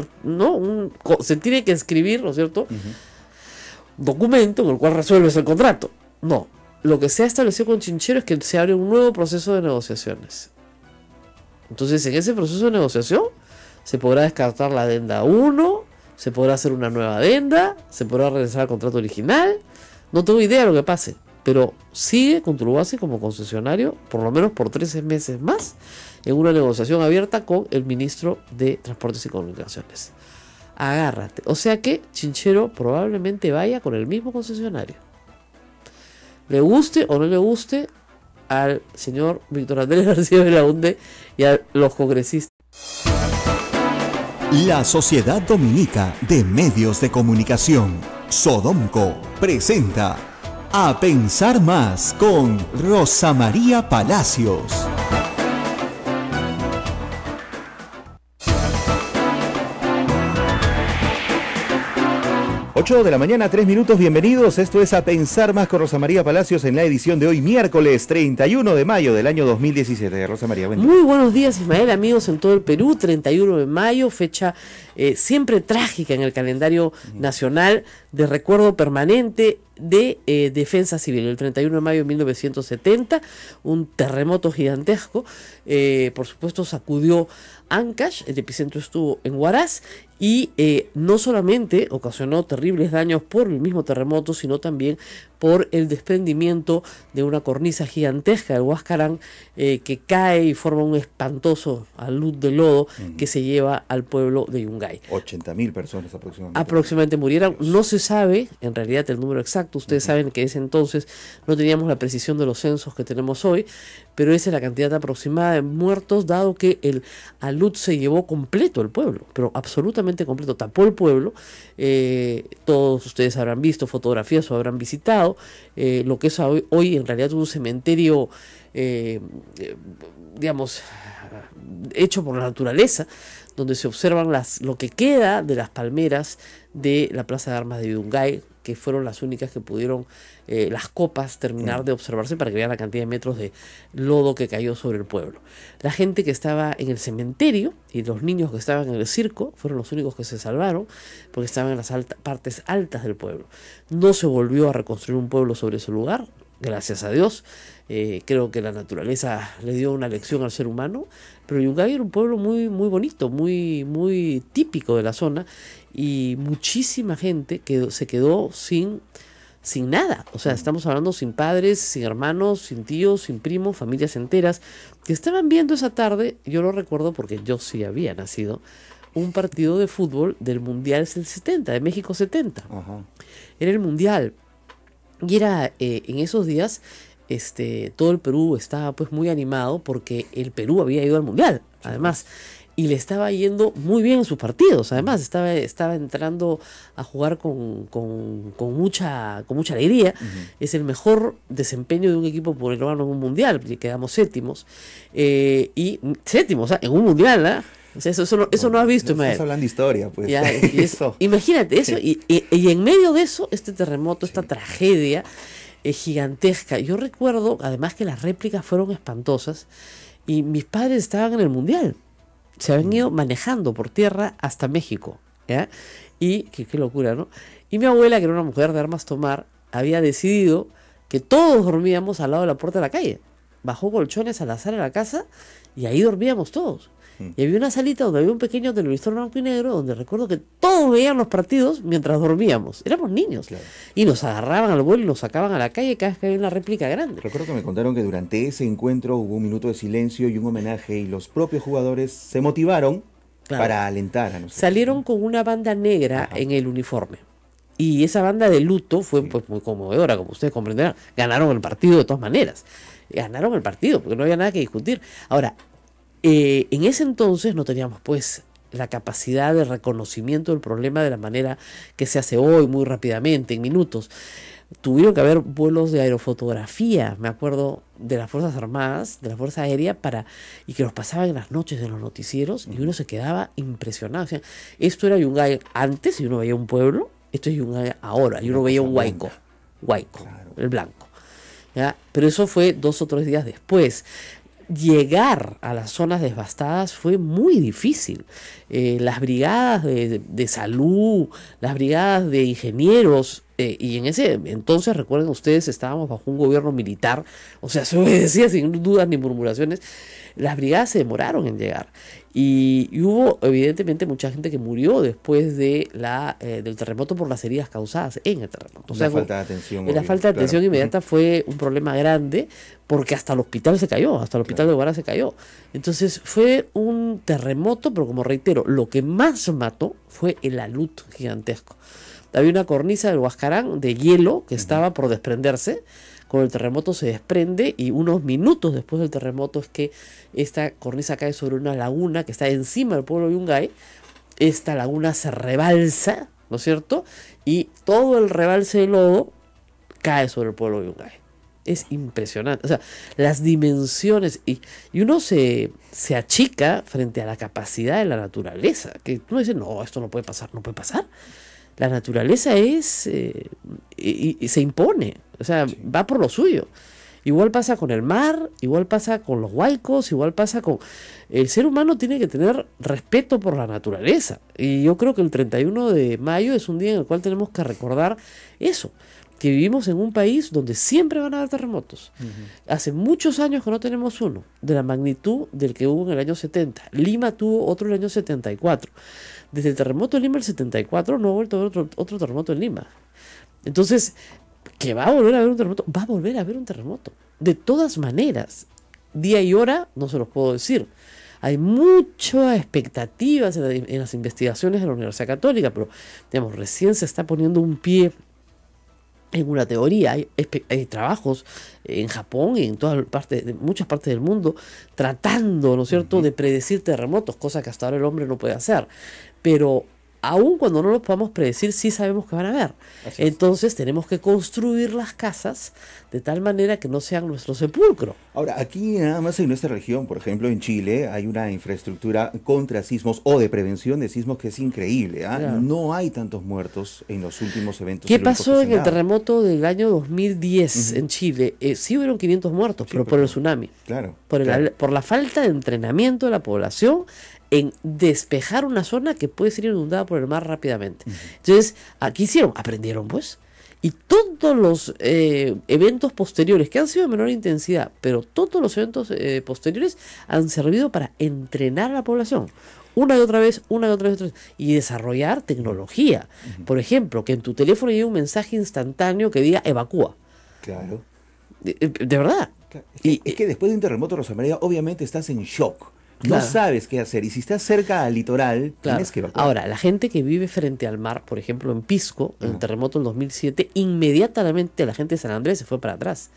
es cierto? Un documento en el cual resuelves el contrato. No, lo que se ha establecido con Chinchero es que se abre un nuevo proceso de negociaciones. Entonces, en ese proceso de negociación se podrá descartar la adenda 1, se podrá hacer una nueva adenda, se podrá regresar al contrato original. No tengo idea de lo que pase, pero sigue con Turbase como concesionario, por lo menos por 13 meses más, en una negociación abierta con el ministro de Transportes y Comunicaciones. Agárrate. O sea que Chinchero probablemente vaya con el mismo concesionario. Le guste o no le guste al señor Víctor Andrés García Belaúnde y a los congresistas. La Sociedad Dominica de Medios de Comunicación, Sodomco, presenta A Pensar Más con Rosa María Palacios. 8 de la mañana, 3 minutos, bienvenidos. Esto es A Pensar Más con Rosa María Palacios en la edición de hoy, miércoles 31 de mayo del año 2017. Rosa María, buen día. Muy buenos días, Ismael, amigos en todo el Perú. 31 de mayo, fecha siempre trágica en el calendario nacional, de recuerdo permanente de defensa civil. El 31 de mayo de 1970, un terremoto gigantesco, por supuesto sacudió Ancash, el epicentro estuvo en Huaraz, y no solamente ocasionó terribles daños por el mismo terremoto, sino también por el desprendimiento de una cornisa gigantesca del Huascarán que cae y forma un espantoso alud de lodo que se lleva al pueblo de Yungay. 80.000 personas aproximadamente. Aproximadamente murieron. No se sabe en realidad el número exacto. Ustedes saben que en ese entonces no teníamos la precisión de los censos que tenemos hoy, pero esa es la cantidad aproximada de muertos, dado que el alud se llevó completo el pueblo, pero absolutamente completo, tapó el pueblo. Todos ustedes habrán visto fotografías o habrán visitado lo que es hoy en realidad un cementerio, digamos, hecho por la naturaleza, donde se observan lo que queda de las palmeras de la Plaza de Armas de Yungay, que fueron las únicas que pudieron las copas terminar de observarse, para que vean la cantidad de metros de lodo que cayó sobre el pueblo. La gente que estaba en el cementerio y los niños que estaban en el circo fueron los únicos que se salvaron, porque estaban en las partes altas del pueblo. No se volvió a reconstruir un pueblo sobre ese lugar, gracias a Dios. Creo que la naturaleza le dio una lección al ser humano, pero Yungay era un pueblo muy, muy bonito, muy, muy típico de la zona, y muchísima gente se quedó sin nada. O sea, estamos hablando sin padres, sin hermanos, sin tíos, sin primos, familias enteras que estaban viendo esa tarde. Yo lo recuerdo porque yo sí había nacido, un partido de fútbol del Mundial del 70, de México 70. Ajá. Era el Mundial. Y era en esos días, todo el Perú estaba pues muy animado porque el Perú había ido al Mundial, además, y le estaba yendo muy bien en sus partidos. Además, estaba entrando a jugar con mucha alegría. Es el mejor desempeño de un equipo peruano en un Mundial, quedamos séptimos, y séptimos, en un Mundial, ¿eh? O sea, eso no has visto, Ismael. Estás hablando de historia, pues. Ya, imagínate eso, y en medio de eso, este terremoto, esta tragedia gigantesca. Yo recuerdo, además, que las réplicas fueron espantosas, y mis padres estaban en el Mundial. Se habían ido manejando por tierra hasta México, ¿ya? Y qué locura, ¿no? Y mi abuela, que era una mujer de armas tomar, había decidido que todos dormíamos al lado de la puerta de la calle. Bajó colchones a la sala de la casa y ahí dormíamos todos. Y había una salita donde había un pequeño televisor blanco y negro, donde recuerdo que todos veían los partidos mientras dormíamos. Éramos niños. Claro. Y nos agarraban al vuelo y nos sacaban a la calle cada vez que había una réplica grande. Recuerdo que me contaron que durante ese encuentro hubo un minuto de silencio y un homenaje, y los propios jugadores se motivaron para alentar a nosotros. Salieron con una banda negra en el uniforme. Y esa banda de luto fue pues muy conmovedora, como ustedes comprenderán. Ganaron el partido de todas maneras. Ganaron el partido, porque no había nada que discutir. Ahora, en ese entonces no teníamos pues la capacidad de reconocimiento del problema de la manera que se hace hoy, muy rápidamente, en minutos. Tuvieron que haber vuelos de aerofotografía, me acuerdo, de las Fuerzas Armadas, de la Fuerza Aérea, y que los pasaban en las noches de los noticieros, y uno se quedaba impresionado. O sea, esto era Yungay antes, y uno veía un pueblo; esto es Yungay ahora, y uno veía un huayco, claro, el blanco, ¿ya? Pero eso fue 2 o 3 días después. Llegar a las zonas devastadas fue muy difícil. Las brigadas de salud, las brigadas de ingenieros, y en ese entonces, recuerden ustedes, estábamos bajo un gobierno militar, o sea, se obedecía sin dudas ni murmuraciones. Las brigadas se demoraron en llegar, y hubo evidentemente mucha gente que murió después de del terremoto por las heridas causadas en el terremoto. O sea, falta de atención. La falta de atención inmediata fue un problema grande, porque hasta el hospital se cayó, hasta el hospital de Guara se cayó. Entonces fue un terremoto, pero como reitero, lo que más mató fue el alud gigantesco. Había una cornisa del Huascarán de hielo que estaba por desprenderse. Con el terremoto se desprende, y unos minutos después del terremoto es que esta cornisa cae sobre una laguna que está encima del pueblo de Yungay. Esta laguna se rebalsa, ¿no es cierto? Y todo el rebalse de lodo cae sobre el pueblo de Yungay. Es impresionante, o sea, las dimensiones, y uno se achica frente a la capacidad de la naturaleza, que uno dice, no, esto no puede pasar. La naturaleza es, y se impone, o sea, va por lo suyo. Igual pasa con el mar, igual pasa con los huaicos, igual pasa con... El ser humano tiene que tener respeto por la naturaleza, y yo creo que el 31 de mayo es un día en el cual tenemos que recordar eso, que vivimos en un país donde siempre van a haber terremotos. Hace muchos años que no tenemos uno de la magnitud del que hubo en el año 70. Lima tuvo otro en el año 74. Desde el terremoto de Lima del 74 no ha vuelto a haber otro terremoto en Lima. Entonces, ¿que va a volver a haber un terremoto? Va a volver a haber un terremoto. De todas maneras, día y hora no se los puedo decir. Hay muchas expectativas en las investigaciones de la Universidad Católica, pero digamos, recién se está poniendo un pie en una teoría. Hay trabajos en Japón y en muchas partes del mundo tratando, ¿no es cierto?, de predecir terremotos, cosa que hasta ahora el hombre no puede hacer. Pero aun cuando no los podamos predecir, sí sabemos que van a haber. Entonces tenemos que construir las casas de tal manera que no sean nuestro sepulcro. Ahora, aquí nada más en nuestra región, por ejemplo en Chile, hay una infraestructura contra sismos o de prevención de sismos que es increíble. Claro. No hay tantos muertos en los últimos eventos. ¿Qué pasó en el terremoto del año 2010 en Chile? Sí hubieron 500 muertos, pero por el tsunami. Claro. Por la falta de entrenamiento de la población en despejar una zona que puede ser inundada por el mar rápidamente. Entonces, ¿qué hicieron? Aprendieron, pues. Y todos los eventos posteriores, que han sido de menor intensidad, pero todos los eventos posteriores han servido para entrenar a la población. Una y otra vez, y desarrollar tecnología. Por ejemplo, que en tu teléfono llegue un mensaje instantáneo que diga evacúa. Claro. De verdad. Claro. Es que después de un terremoto, Rosa María, obviamente estás en shock. No sabes qué hacer, y si estás cerca al litoral, tienes que evacuar. Ahora, la gente que vive frente al mar, por ejemplo en Pisco, en el terremoto del 2007, inmediatamente la gente de San Andrés se fue para atrás.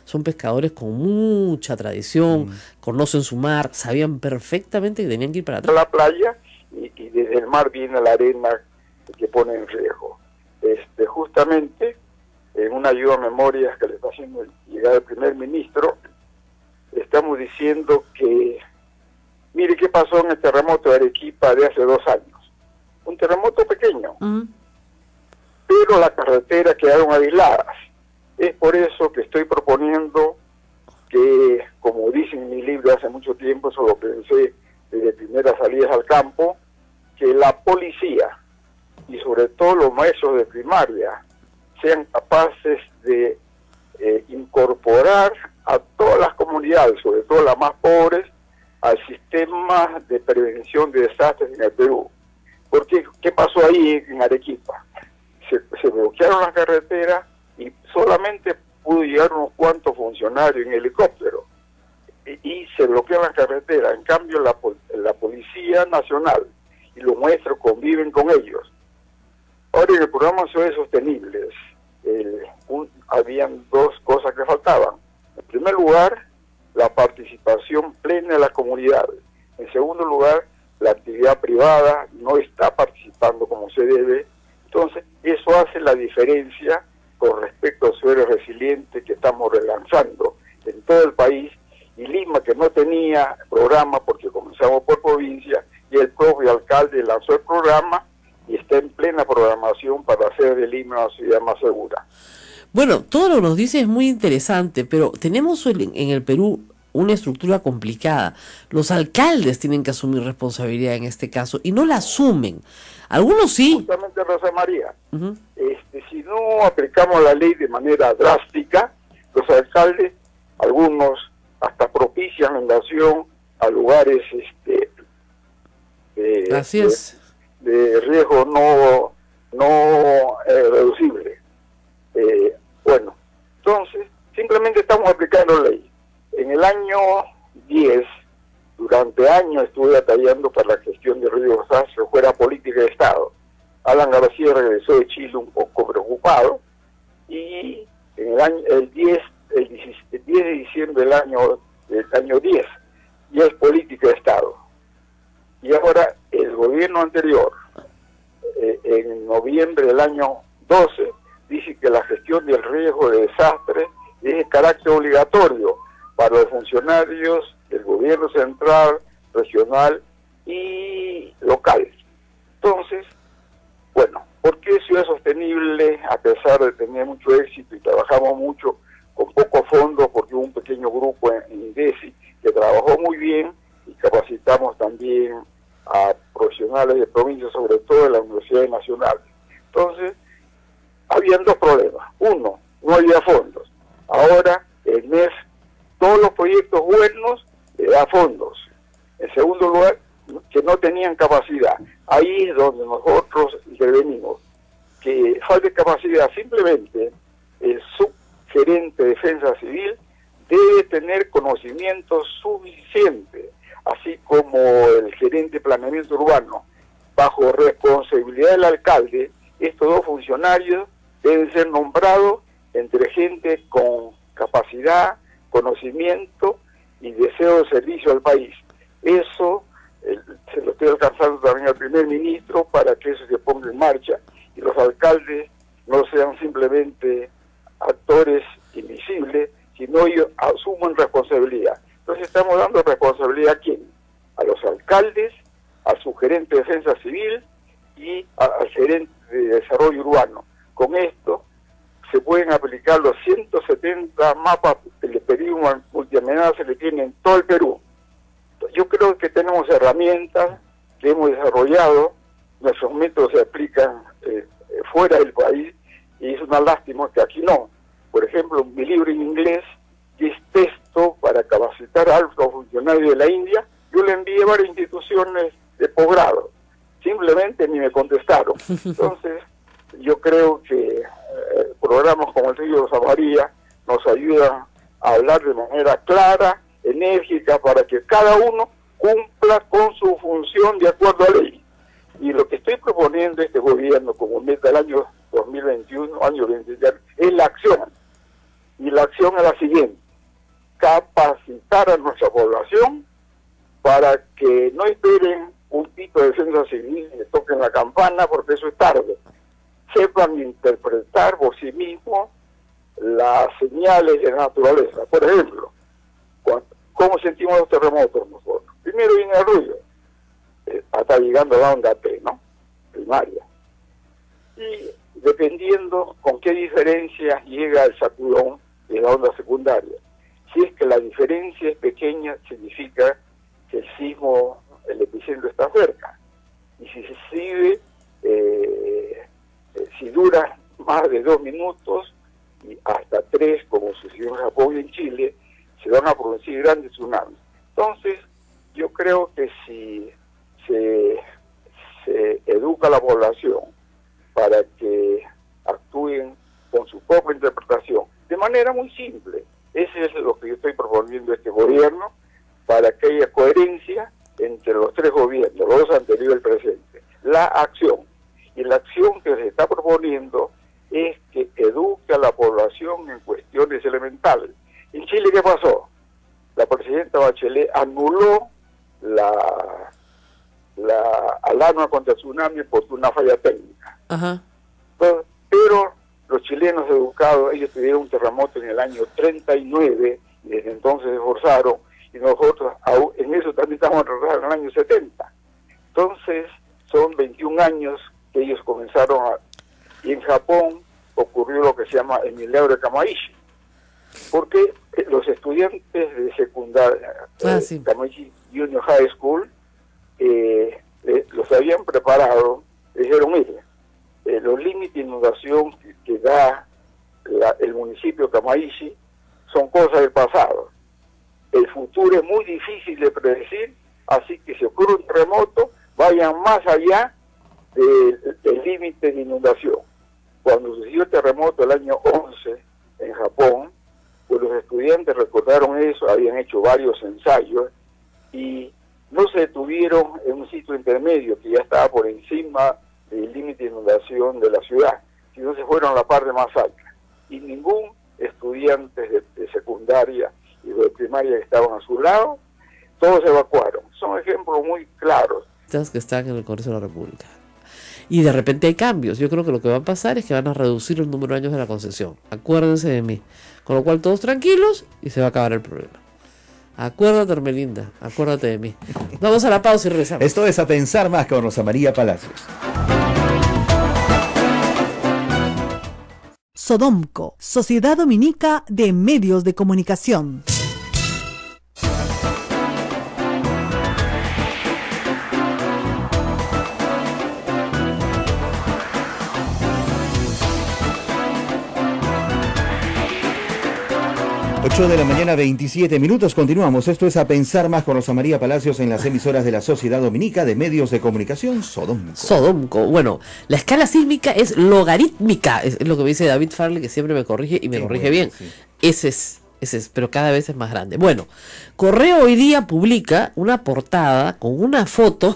Son pescadores con mucha tradición, conocen su mar, sabían perfectamente que tenían que ir para atrás. La playa, y desde el mar viene la arena que pone en riesgo. Justamente, en una ayuda a memorias que le está haciendo llegar el primer ministro, estamos diciendo que mire qué pasó en el terremoto de Arequipa de hace 2 años. Un terremoto pequeño, pero las carreteras quedaron aisladas. Es por eso que estoy proponiendo que, como dice en mi libro hace mucho tiempo, eso lo pensé desde primeras salidas al campo, que la policía y sobre todo los maestros de primaria sean capaces de incorporar a todas las comunidades, sobre todo las más pobres, al sistema de prevención de desastres en el Perú. Porque, ¿qué pasó ahí en Arequipa? Se bloquearon las carreteras y solamente pudo llegar unos cuantos funcionarios en helicóptero y se bloquean las carreteras. En cambio, la Policía Nacional y los maestros conviven con ellos. Ahora, en el programa Ciudades Sostenibles habían 2 cosas que faltaban. En primer lugar, la participación plena de las comunidades. En segundo lugar, la actividad privada no está participando como se debe. Entonces, eso hace la diferencia con respecto a ciudades resilientes que estamos relanzando en todo el país, y Lima, que no tenía programa porque comenzamos por provincia, y el propio alcalde lanzó el programa y está en plena programación para hacer de Lima una ciudad más segura. Bueno, todo lo que nos dice es muy interesante, pero tenemos en el Perú una estructura complicada. Los alcaldes tienen que asumir responsabilidad en este caso y no la asumen. Algunos sí. Justamente, Rosa María, si no aplicamos la ley de manera drástica, los alcaldes, algunos hasta propician la invasión a lugares de riesgo no reducible. Bueno, entonces simplemente estamos aplicando la ley. En el año 10, durante años estuve batallando para la gestión de Río Sastre, fuera política de Estado. Alan García regresó de Chile un poco preocupado, y en el 10 de diciembre del año 10, ya es política de Estado. Y ahora el gobierno anterior, en noviembre del año 12, dice que la gestión del riesgo de desastre es de carácter obligatorio para los funcionarios del gobierno central, regional y local. Entonces, bueno, ¿por qué Ciudad Sostenible, a pesar de tener mucho éxito y trabajamos mucho con poco fondo, porque hubo un pequeño grupo en INDECI que trabajó muy bien y capacitamos también a profesionales de provincias, sobre todo de las universidades nacionales? Entonces, habían 2 problemas. Uno, no había fondos. Ahora, el MES, todos los proyectos buenos le da fondos. En segundo lugar, que no tenían capacidad. Ahí es donde nosotros intervenimos. Que falte capacidad, simplemente el subgerente de Defensa Civil debe tener conocimiento suficiente, así como el gerente de Planeamiento Urbano, bajo responsabilidad del alcalde. Estos 2 funcionarios deben ser nombrados entre gente con capacidad, conocimiento y deseo de servicio al país. Eso se lo estoy alcanzando también al primer ministro para que eso se ponga en marcha y los alcaldes no sean simplemente actores invisibles, sino ellos asuman responsabilidad. Entonces estamos dando responsabilidad ¿a quién? A los alcaldes, al su gerente de defensa civil y al gerente de desarrollo urbano. Con esto se pueden aplicar los 170 mapas de peligro multiamenaza que tienen en todo el Perú. Yo creo que tenemos herramientas que hemos desarrollado, nuestros métodos se aplican fuera del país y es una lástima que aquí no. Por ejemplo, mi libro en inglés, que es texto para capacitar a altos funcionarios de la India, yo le envié a varias instituciones de posgrado, simplemente ni me contestaron. Entonces, yo creo que programas como el Río Rosa María nos ayudan a hablar de manera clara, enérgica, para que cada uno cumpla con su función de acuerdo a ley. Y lo que estoy proponiendo este gobierno como meta del año 2021, año 2020, es la acción. Y la acción es la siguiente: capacitar a nuestra población para que no esperen un pito de defensa civil y le toquen la campana, porque eso es tarde. Sepan interpretar por sí mismos las señales de la naturaleza. Por ejemplo, ¿cómo sentimos los terremotos nosotros? Primero viene el ruido, hasta llegando a la onda T, ¿no? Primaria. Y dependiendo con qué diferencia llega el sacudón de la onda secundaria. Si es que la diferencia es pequeña, significa que el sismo, el epicentro está cerca. Y si se sigue, si dura más de 2 minutos y hasta 3, como sucedió en Japón y en Chile, se van a producir grandes tsunamis. Entonces, yo creo que si se educa a la población para que actúen con su propia interpretación, de manera muy simple, ese es lo que yo estoy proponiendo a este gobierno, para que haya coherencia entre los 3 gobiernos, los 2 anteriores y el presente. La acción. Y la acción que se está proponiendo es que eduque a la población en cuestiones elementales. En Chile, ¿qué pasó? La presidenta Bachelet anuló la alarma contra el tsunami por una falla técnica. Ajá. Pero los chilenos educados, ellos tuvieron un terremoto en el año 39 y desde entonces se esforzaron, y nosotros en eso también estamos atrasados en el año 70. Entonces son 21 años que ellos comenzaron y en Japón ocurrió lo que se llama el milagro de Kamaishi, porque los estudiantes de secundaria, Kamaishi Junior High School, los habían preparado, dijeron, mire, los límites de inundación que da el municipio de Kamaishi son cosas del pasado. El futuro es muy difícil de predecir, así que si ocurre un terremoto, vayan más allá del límite de inundación. Cuando sucedió el terremoto el año 11 en Japón, pues los estudiantes recordaron eso, habían hecho varios ensayos y no se detuvieron en un sitio intermedio que ya estaba por encima del límite de inundación de la ciudad, sino se fueron a la parte más alta. Y ningún estudiante de secundaria y de primaria que estaban a su lado, todos se evacuaron. Son ejemplos muy claros. Que están en el Congreso de la República. Y de repente hay cambios. Yo creo que lo que va a pasar es que van a reducir el número de años de la concesión. Acuérdense de mí. Con lo cual todos tranquilos y se va a acabar el problema. Acuérdate, Hermelinda, acuérdate de mí. Vamos a la pausa y regresamos. Esto es A Pensar Más con Rosa María Palacios. Sodomco, Sociedad Dominica de Medios de Comunicación. De la mañana, 27 minutos. Continuamos. Esto es A Pensar Más con Rosa María Palacios en las emisoras de la Sociedad Dominica de Medios de Comunicación, Sodomco. Sodomco. Bueno, la escala sísmica es logarítmica. Es lo que me dice David Farley, que siempre me corrige y me corrige bien. Sí. Ese es, pero cada vez es más grande. Bueno, Correo hoy día publica una portada con una foto,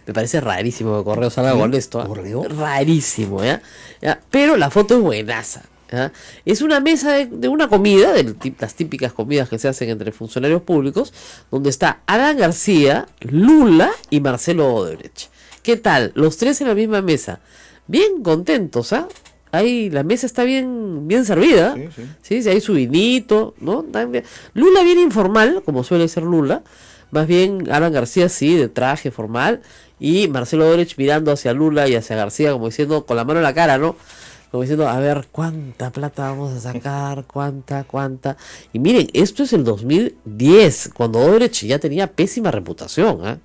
Me parece rarísimo que Correo salga con esto. Rarísimo, ¿ya? Pero la foto es buenaza. ¿Ya? Es una mesa de una comida, las típicas comidas que se hacen entre funcionarios públicos, donde está Alan García, Lula y Marcelo Odebrecht. ¿Qué tal? Los tres en la misma mesa. Bien contentos, ¿ah? Ahí la mesa está bien servida. Sí, hay su vinito, ¿no? Lula bien informal, como suele ser Lula. Más bien Alan García sí, de traje formal. Y Marcelo Odebrecht mirando hacia Lula y hacia García, como diciendo, con la mano en la cara, ¿no? Como diciendo, a ver, ¿cuánta plata vamos a sacar? ¿Cuánta? Y miren, esto es el 2010, cuando Odebrecht ya tenía pésima reputación, ¿eh?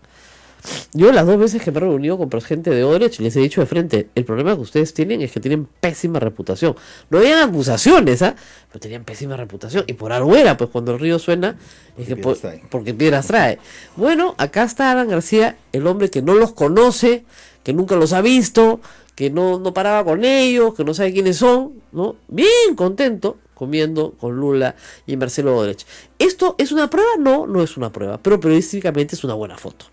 Yo las 2 veces que me he reunido con gente de Odebrecht les he dicho de frente, el problema que ustedes tienen es que tienen pésima reputación. No habían acusaciones, ¿ah? Pero tenían pésima reputación. Y por algo era, pues cuando el río suena, es que porque piedras trae. Bueno, acá está Alan García, el hombre que no los conoce, que nunca los ha visto, que no paraba con ellos, que no sabe quiénes son, ¿no? Bien contento comiendo con Lula y Marcelo Odebrecht. ¿Esto es una prueba? No es una prueba, pero periodísticamente es una buena foto.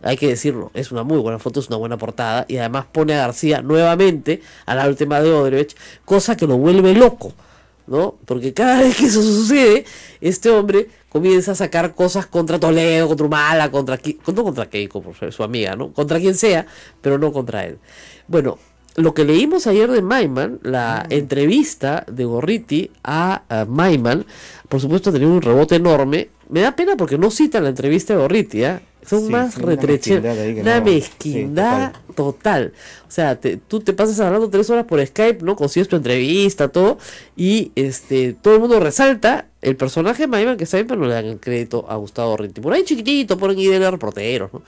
Hay que decirlo, es una muy buena foto, es una buena portada y además pone a García nuevamente a la última de Odebrecht, cosa que lo vuelve loco, ¿no? Porque cada vez que eso sucede, este hombre comienza a sacar cosas contra Toledo, contra Humala, no contra Keiko, por su amiga, ¿no? Contra quien sea, pero no contra él. Bueno, lo que leímos ayer de Maiman, la entrevista de Gorriti a Maiman, por supuesto tenía un rebote enorme. Me da pena porque no citan la entrevista de Gorriti, ¿eh? Son más retrecheros, una mezquindad total. O sea, tú te pasas hablando 3 horas por Skype, ¿no? Consigues tu entrevista, todo, y todo el mundo resalta el personaje de Maiman, que está bien, pero no le dan el crédito a Gustavo Gorriti. Por ahí chiquitito, ponen ahí de los reporteros, ¿no?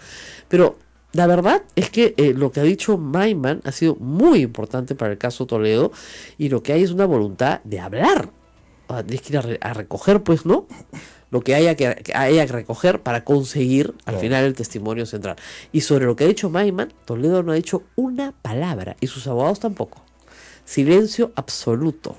Pero la verdad es que lo que ha dicho Maiman ha sido muy importante para el caso Toledo, y lo que hay es una voluntad de hablar. Tienes que ir a recoger, pues, ¿no? Lo que haya que recoger para conseguir al final el testimonio central. Y sobre lo que ha dicho Maiman, Toledo no ha dicho una palabra, y sus abogados tampoco. Silencio absoluto.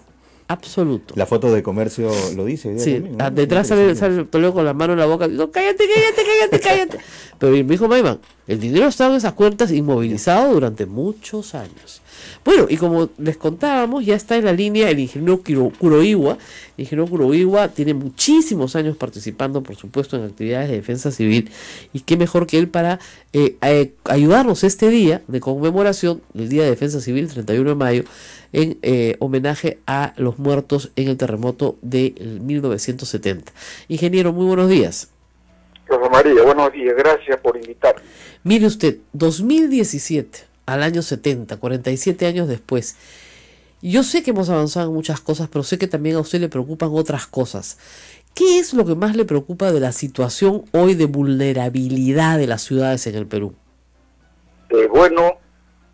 Absoluto. La foto de Comercio lo dice. Sí, también, ¿no? Detrás sale Toledo con la mano en la boca diciendo, cállate. Pero me dijo Maiman, el dinero estaba en esas cuentas inmovilizado durante muchos años. Bueno, y como les contábamos, ya está en la línea el ingeniero Kuroiwa. El ingeniero Kuroiwa tiene muchísimos años participando, por supuesto, en actividades de defensa civil, y qué mejor que él para ayudarnos este día de conmemoración del Día de Defensa Civil, 31 de mayo, en homenaje a los muertos en el terremoto de 1970. Ingeniero, muy buenos días. Rosa María, buenos días, gracias por invitarme. Mire usted, 2017 al año 70, 47 años después. Yo sé que hemos avanzado en muchas cosas, pero sé que también a usted le preocupan otras cosas. ¿Qué es lo que más le preocupa de la situación hoy de vulnerabilidad de las ciudades en el Perú? Bueno,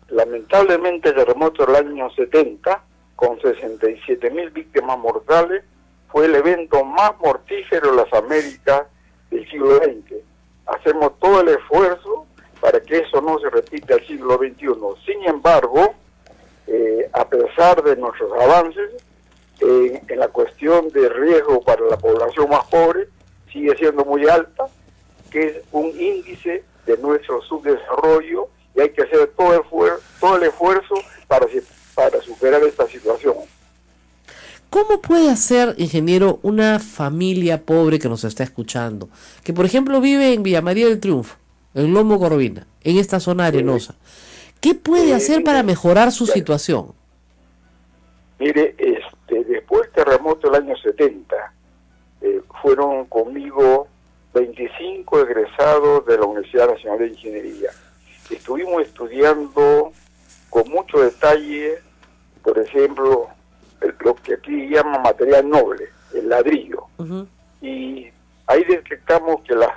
lamentablemente el terremoto del año 70, con 67.000 víctimas mortales, fue el evento más mortífero de las Américas del siglo XX. Hacemos todo el esfuerzo para que eso no se repita al siglo XXI. Sin embargo, a pesar de nuestros avances, en la cuestión de riesgo para la población más pobre, sigue siendo muy alta, que es un índice de nuestro subdesarrollo, y hay que hacer todo el esfuerzo para superar esta situación. ¿Cómo puede hacer, ingeniero, una familia pobre que nos está escuchando, que por ejemplo vive en Villa María del Triunfo, en Lomo Corvina, en esta zona arenosa? ¿Qué puede hacer para mejorar su situación? Mire, después del terremoto del año 70, fueron conmigo 25 egresados de la Universidad Nacional de Ingeniería. Estuvimos estudiando con mucho detalle, por ejemplo, lo que aquí llaman material noble, el ladrillo. Y ahí detectamos que las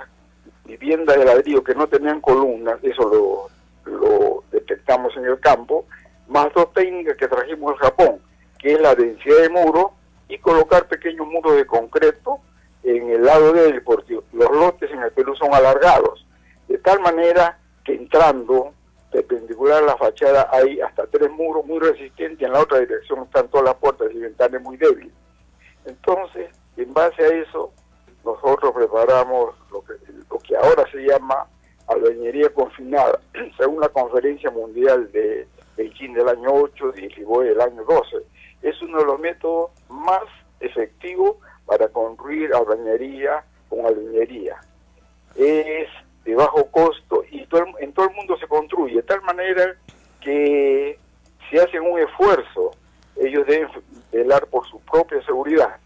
viviendas de ladrillo que no tenían columnas, eso lo detectamos en el campo, más 2 técnicas que trajimos del Japón, que es la densidad de muro y colocar pequeños muros de concreto en el lado de él, porque los lotes en el Perú son alargados, de tal manera que entrando perpendicular a la fachada hay hasta 3 muros muy resistentes, y en la otra dirección están todas las puertas y ventanas muy débiles. Entonces, en base a eso, nosotros preparamos lo que ahora se llama albañería confinada, según la Conferencia Mundial de Beijing del año 8, de Lisboa del año 12. Es uno de los métodos más efectivos para construir albañería con albañería. Es de bajo costo y en todo el mundo se construye, de tal manera que si hacen un esfuerzo, ellos deben velar por su propia seguridad.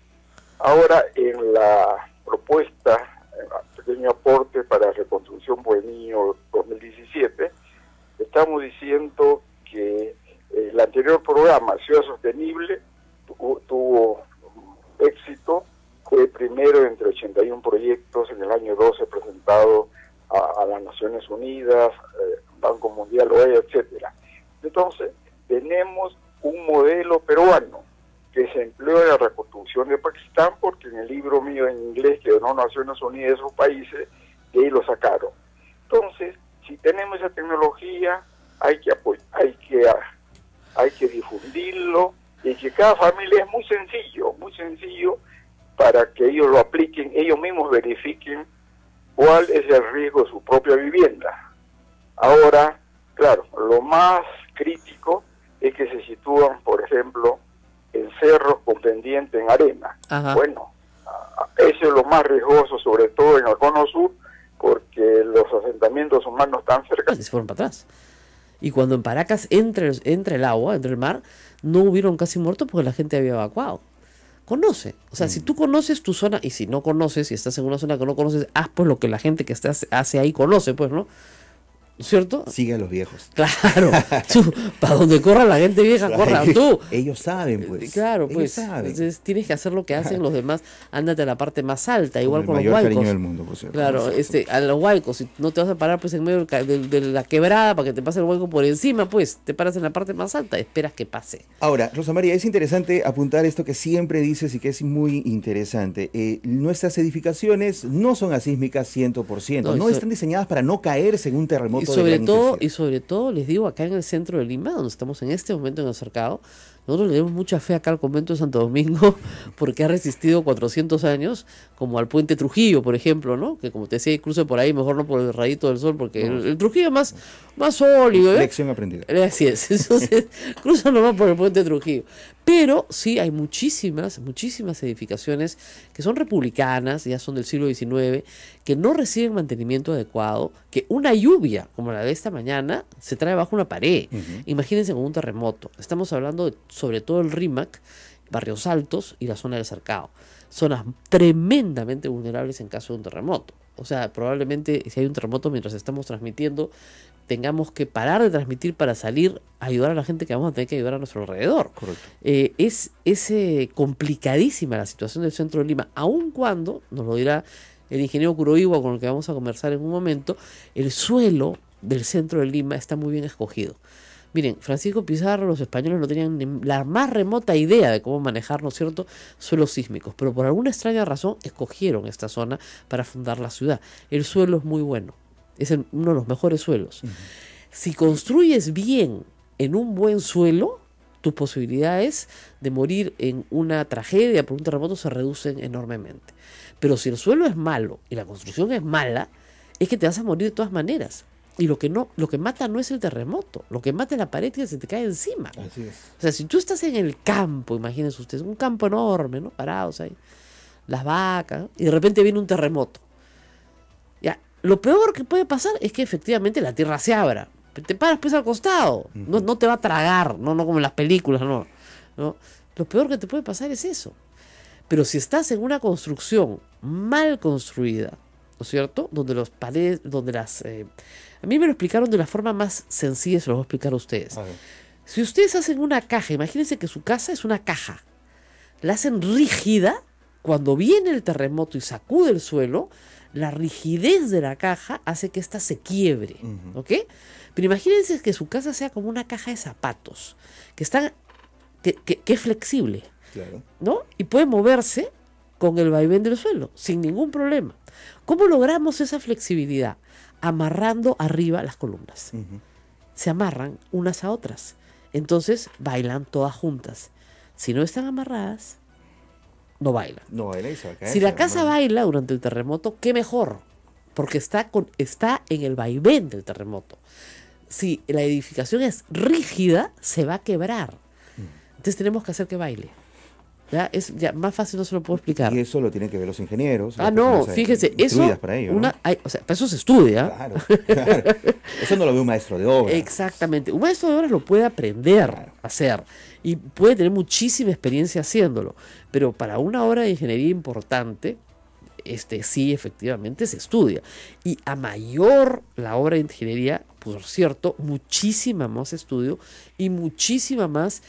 Ahora, en la propuesta, pequeño aporte para Reconstrucción por el Niño 2017, estamos diciendo que el anterior programa, Ciudad Sostenible, tuvo éxito, fue primero entre 81 proyectos en el año 12 presentado a las Naciones Unidas, Banco Mundial, OEA, etcétera. Entonces, tenemos un modelo peruano que se empleó en la reconstrucción de Pakistán, porque en el libro mío en inglés que donó Naciones Unidas de esos países, de ahí lo sacaron. Entonces, si tenemos esa tecnología, hay que difundirlo, y que cada familia es muy sencillo para que ellos lo apliquen, ellos mismos verifiquen cuál es el riesgo de su propia vivienda. Ahora, claro, lo más crítico es que se sitúan, por ejemplo, en cerros con pendiente en arena. Ajá. Bueno, eso es lo más riesgoso, sobre todo en el cono sur, porque los asentamientos humanos están cerca. Se fueron para atrás. Y cuando en Paracas entra el agua, entra el mar, no hubieron casi muertos porque la gente había evacuado. Conoce. O sea, si tú conoces tu zona, y si no conoces, si estás en una zona que no conoces, haz pues lo que la gente que hace ahí conoce, pues, ¿no? ¿Cierto? Sigue a los viejos. Claro. Tú, para donde corra la gente vieja, corra tú. Ellos saben, pues. Claro, ellos pues. saben. Entonces tienes que hacer lo que hacen los demás. Ándate a la parte más alta, igual con el los mayor huaicos. cariño del mundo, por cierto. Claro, a los huaicos. Si no te vas a parar pues en medio de la quebrada para que te pase el huaico por encima, pues te paras en la parte más alta, esperas que pase. Ahora, Rosa María, es interesante apuntar esto que siempre dices y que es muy interesante. Nuestras edificaciones no son asísmicas 100%, no están diseñadas para no caerse en un terremoto de gran intensidad. Y sobre todo, les digo, acá en el centro de Lima, donde estamos en este momento en el cercado, nosotros le damos mucha fe acá al convento de Santo Domingo porque ha resistido 400 años, como al puente Trujillo, por ejemplo, ¿no? Que como te decía, cruce por ahí, mejor no por el rayito del sol, porque el Trujillo es más sólido, ¿eh? Lección aprendida. Así es, entonces cruza nomás por el puente Trujillo. Pero sí hay muchísimas edificaciones que son republicanas, ya son del siglo XIX, que no reciben mantenimiento adecuado, que una lluvia como la de esta mañana se trae bajo una pared. Imagínense con un terremoto. Estamos hablando sobre todo el RIMAC, Barrios Altos y la zona del Cercado. Zonas tremendamente vulnerables en caso de un terremoto. O sea, probablemente si hay un terremoto mientras estamos transmitiendo, tengamos que parar de transmitir para salir a ayudar a la gente que vamos a tener que ayudar a nuestro alrededor. Correcto. Es complicadísima la situación del centro de Lima, aun cuando, nos lo dirá el ingeniero Kuroiwa, con el que vamos a conversar en un momento, el suelo del centro de Lima está muy bien escogido. Miren, Francisco Pizarro, los españoles no tenían ni la más remota idea de cómo manejar, ¿no es cierto?, suelos sísmicos, pero por alguna extraña razón escogieron esta zona para fundar la ciudad. El suelo es muy bueno, es uno de los mejores suelos. Si construyes bien en un buen suelo, tus posibilidades de morir en una tragedia por un terremoto se reducen enormemente. Pero si el suelo es malo y la construcción es mala, es que te vas a morir de todas maneras. Y lo que mata no es el terremoto, lo que mata es la pared que se te cae encima. Así es. O sea, si tú estás en el campo, imagínense ustedes, un campo enorme, ¿no? Parados ahí, las vacas, ¿no? Y de repente viene un terremoto. Ya, lo peor que puede pasar es que efectivamente la tierra se abra. Te paras pues al costado, no te va a tragar, no como en las películas, no. Lo peor que te puede pasar es eso. Pero si estás en una construcción mal construida, ¿no es cierto? Donde los paredes, donde las... a mí me lo explicaron de la forma más sencilla, se lo voy a explicar a ustedes. Si ustedes hacen una caja, imagínense que su casa es una caja. La hacen rígida, cuando viene el terremoto y sacude el suelo, la rigidez de la caja hace que ésta se quiebre, ¿ok? Pero imagínense que su casa sea como una caja de zapatos, que es flexible, claro, ¿no? Y puede moverse con el vaivén del suelo, sin ningún problema. ¿Cómo logramos esa flexibilidad? Amarrando arriba las columnas. Se amarran unas a otras. Entonces bailan todas juntas. Si no están amarradas, no bailan. No baila y se va a caer. Si la casa baila durante el terremoto, qué mejor. porque está en el vaivén del terremoto. Si la edificación es rígida, se va a quebrar. Entonces tenemos que hacer que baile. Ya más fácil no se lo puedo explicar. Y eso lo tienen que ver los ingenieros. No, fíjese, eso para ello, ¿no? o sea, para eso se estudia. Claro. Eso no lo ve un maestro de obra. Exactamente. Un maestro de obras lo puede aprender a hacer y puede tener muchísima experiencia haciéndolo. Pero para una obra de ingeniería importante, sí, efectivamente se estudia. Y a mayor la obra de ingeniería, por cierto, muchísima más estudio y muchísima más,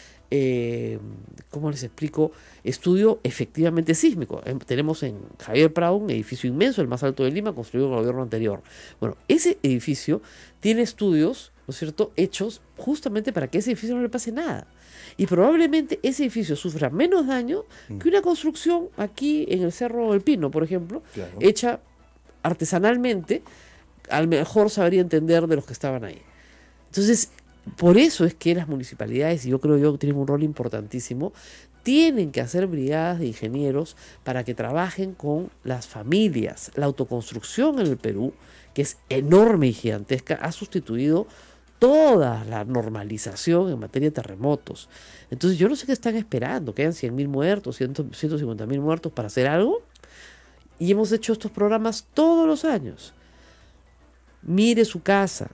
¿cómo les explico? Estudio efectivamente sísmico. Tenemos en Javier Prado un edificio inmenso, el más alto de Lima, construido en el gobierno anterior. Bueno, ese edificio tiene estudios, ¿no es cierto?, hechos justamente para que ese edificio no le pase nada. Y probablemente ese edificio sufra menos daño que una construcción aquí en el Cerro del Pino, por ejemplo, claro, hecha artesanalmente, al mejor saber entender de los que estaban ahí. Entonces, por eso es que las municipalidades, y yo creo que tienen un rol importantísimo, tienen que hacer brigadas de ingenieros para que trabajen con las familias. La autoconstrucción en el Perú, que es enorme y gigantesca, ha sustituido toda la normalización en materia de terremotos. Entonces yo no sé qué están esperando, que hayan 100.000 muertos, 150.000 muertos para hacer algo. Y hemos hecho estos programas todos los años. Mire su casa,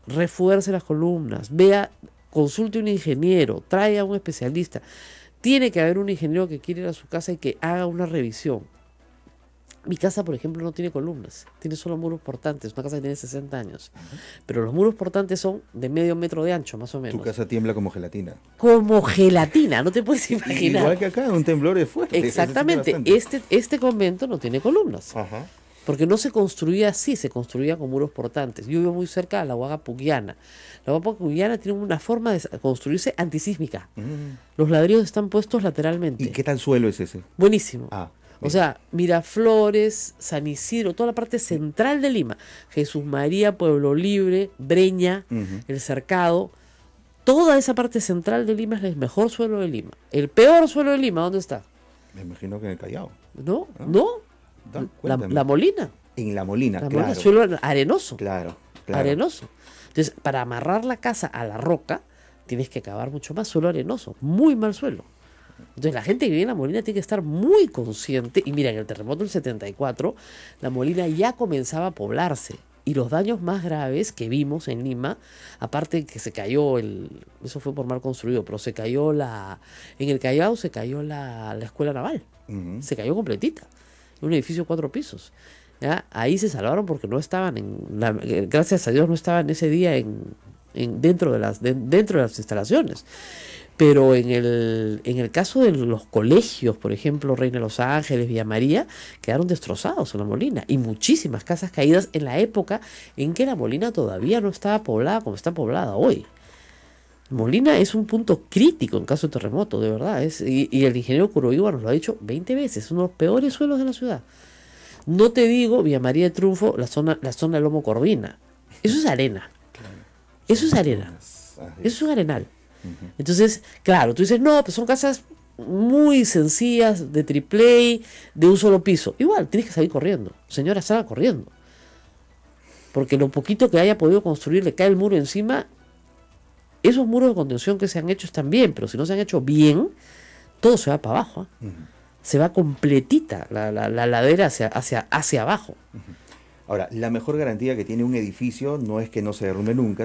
refuerce las columnas, consulte a un ingeniero, traiga a un especialista. Tiene que haber un ingeniero que quiera ir a su casa y que haga una revisión. Mi casa, por ejemplo, no tiene columnas, tiene solo muros portantes, una casa que tiene 60 años. Pero los muros portantes son de medio metro de ancho, más o menos. Tu casa tiembla como gelatina. Como gelatina, no te puedes imaginar. Igual que acá, un temblor es fuerte. Exactamente, este convento no tiene columnas. Ajá. Porque no se construía así, se construía con muros portantes. Yo vivo muy cerca de la Huaga Pugliana. La Huaga Pugliana tiene una forma de construirse antisísmica. Los ladrillos están puestos lateralmente. ¿Y qué tal suelo es ese? Buenísimo. O sea, Miraflores, San Isidro, toda la parte central de Lima, Jesús María, Pueblo Libre, Breña, El Cercado, toda esa parte central de Lima es el mejor suelo de Lima. El peor suelo de Lima, ¿dónde está? Me imagino que en el Callao. No. La Molina. En La Molina, claro. Molina, suelo arenoso. Claro. Arenoso. Entonces, para amarrar la casa a la roca, tienes que cavar mucho más suelo arenoso, muy mal suelo. Entonces la gente que vive en La Molina tiene que estar muy consciente. Y mira, en el terremoto del 74, La Molina ya comenzaba a poblarse. Y los daños más graves que vimos en Lima, aparte de que se cayó eso fue por mal construido, pero se cayó en el Callao se cayó la escuela naval. Se cayó completita. Un edificio de 4 pisos. ¿Ya? Ahí se salvaron porque no estaban gracias a Dios no estaban ese día dentro de las instalaciones. Pero en el caso de los colegios, por ejemplo, Reina de los Ángeles, Villa María, quedaron destrozados en La Molina. Y muchísimas casas caídas en la época en que La Molina todavía no estaba poblada como está poblada hoy. Molina es un punto crítico en caso de terremoto, de verdad. Y el ingeniero Curoiwa nos lo ha dicho 20 veces. Es uno de los peores suelos de la ciudad. No te digo Villa María de Triunfo, la zona de Lomo Corvina. Eso es arena. Eso es arena. Eso es un arenal. Entonces, claro, tú dices, no, pues son casas muy sencillas, de triple A, de un solo piso. Igual, tienes que salir corriendo. Señora, salga corriendo. Porque lo poquito que haya podido construir, le cae el muro encima. Esos muros de contención que se han hecho están bien, pero si no se han hecho bien, todo se va para abajo. Se va completita la ladera hacia abajo. Ahora, la mejor garantía que tiene un edificio no es que no se derrumbe nunca,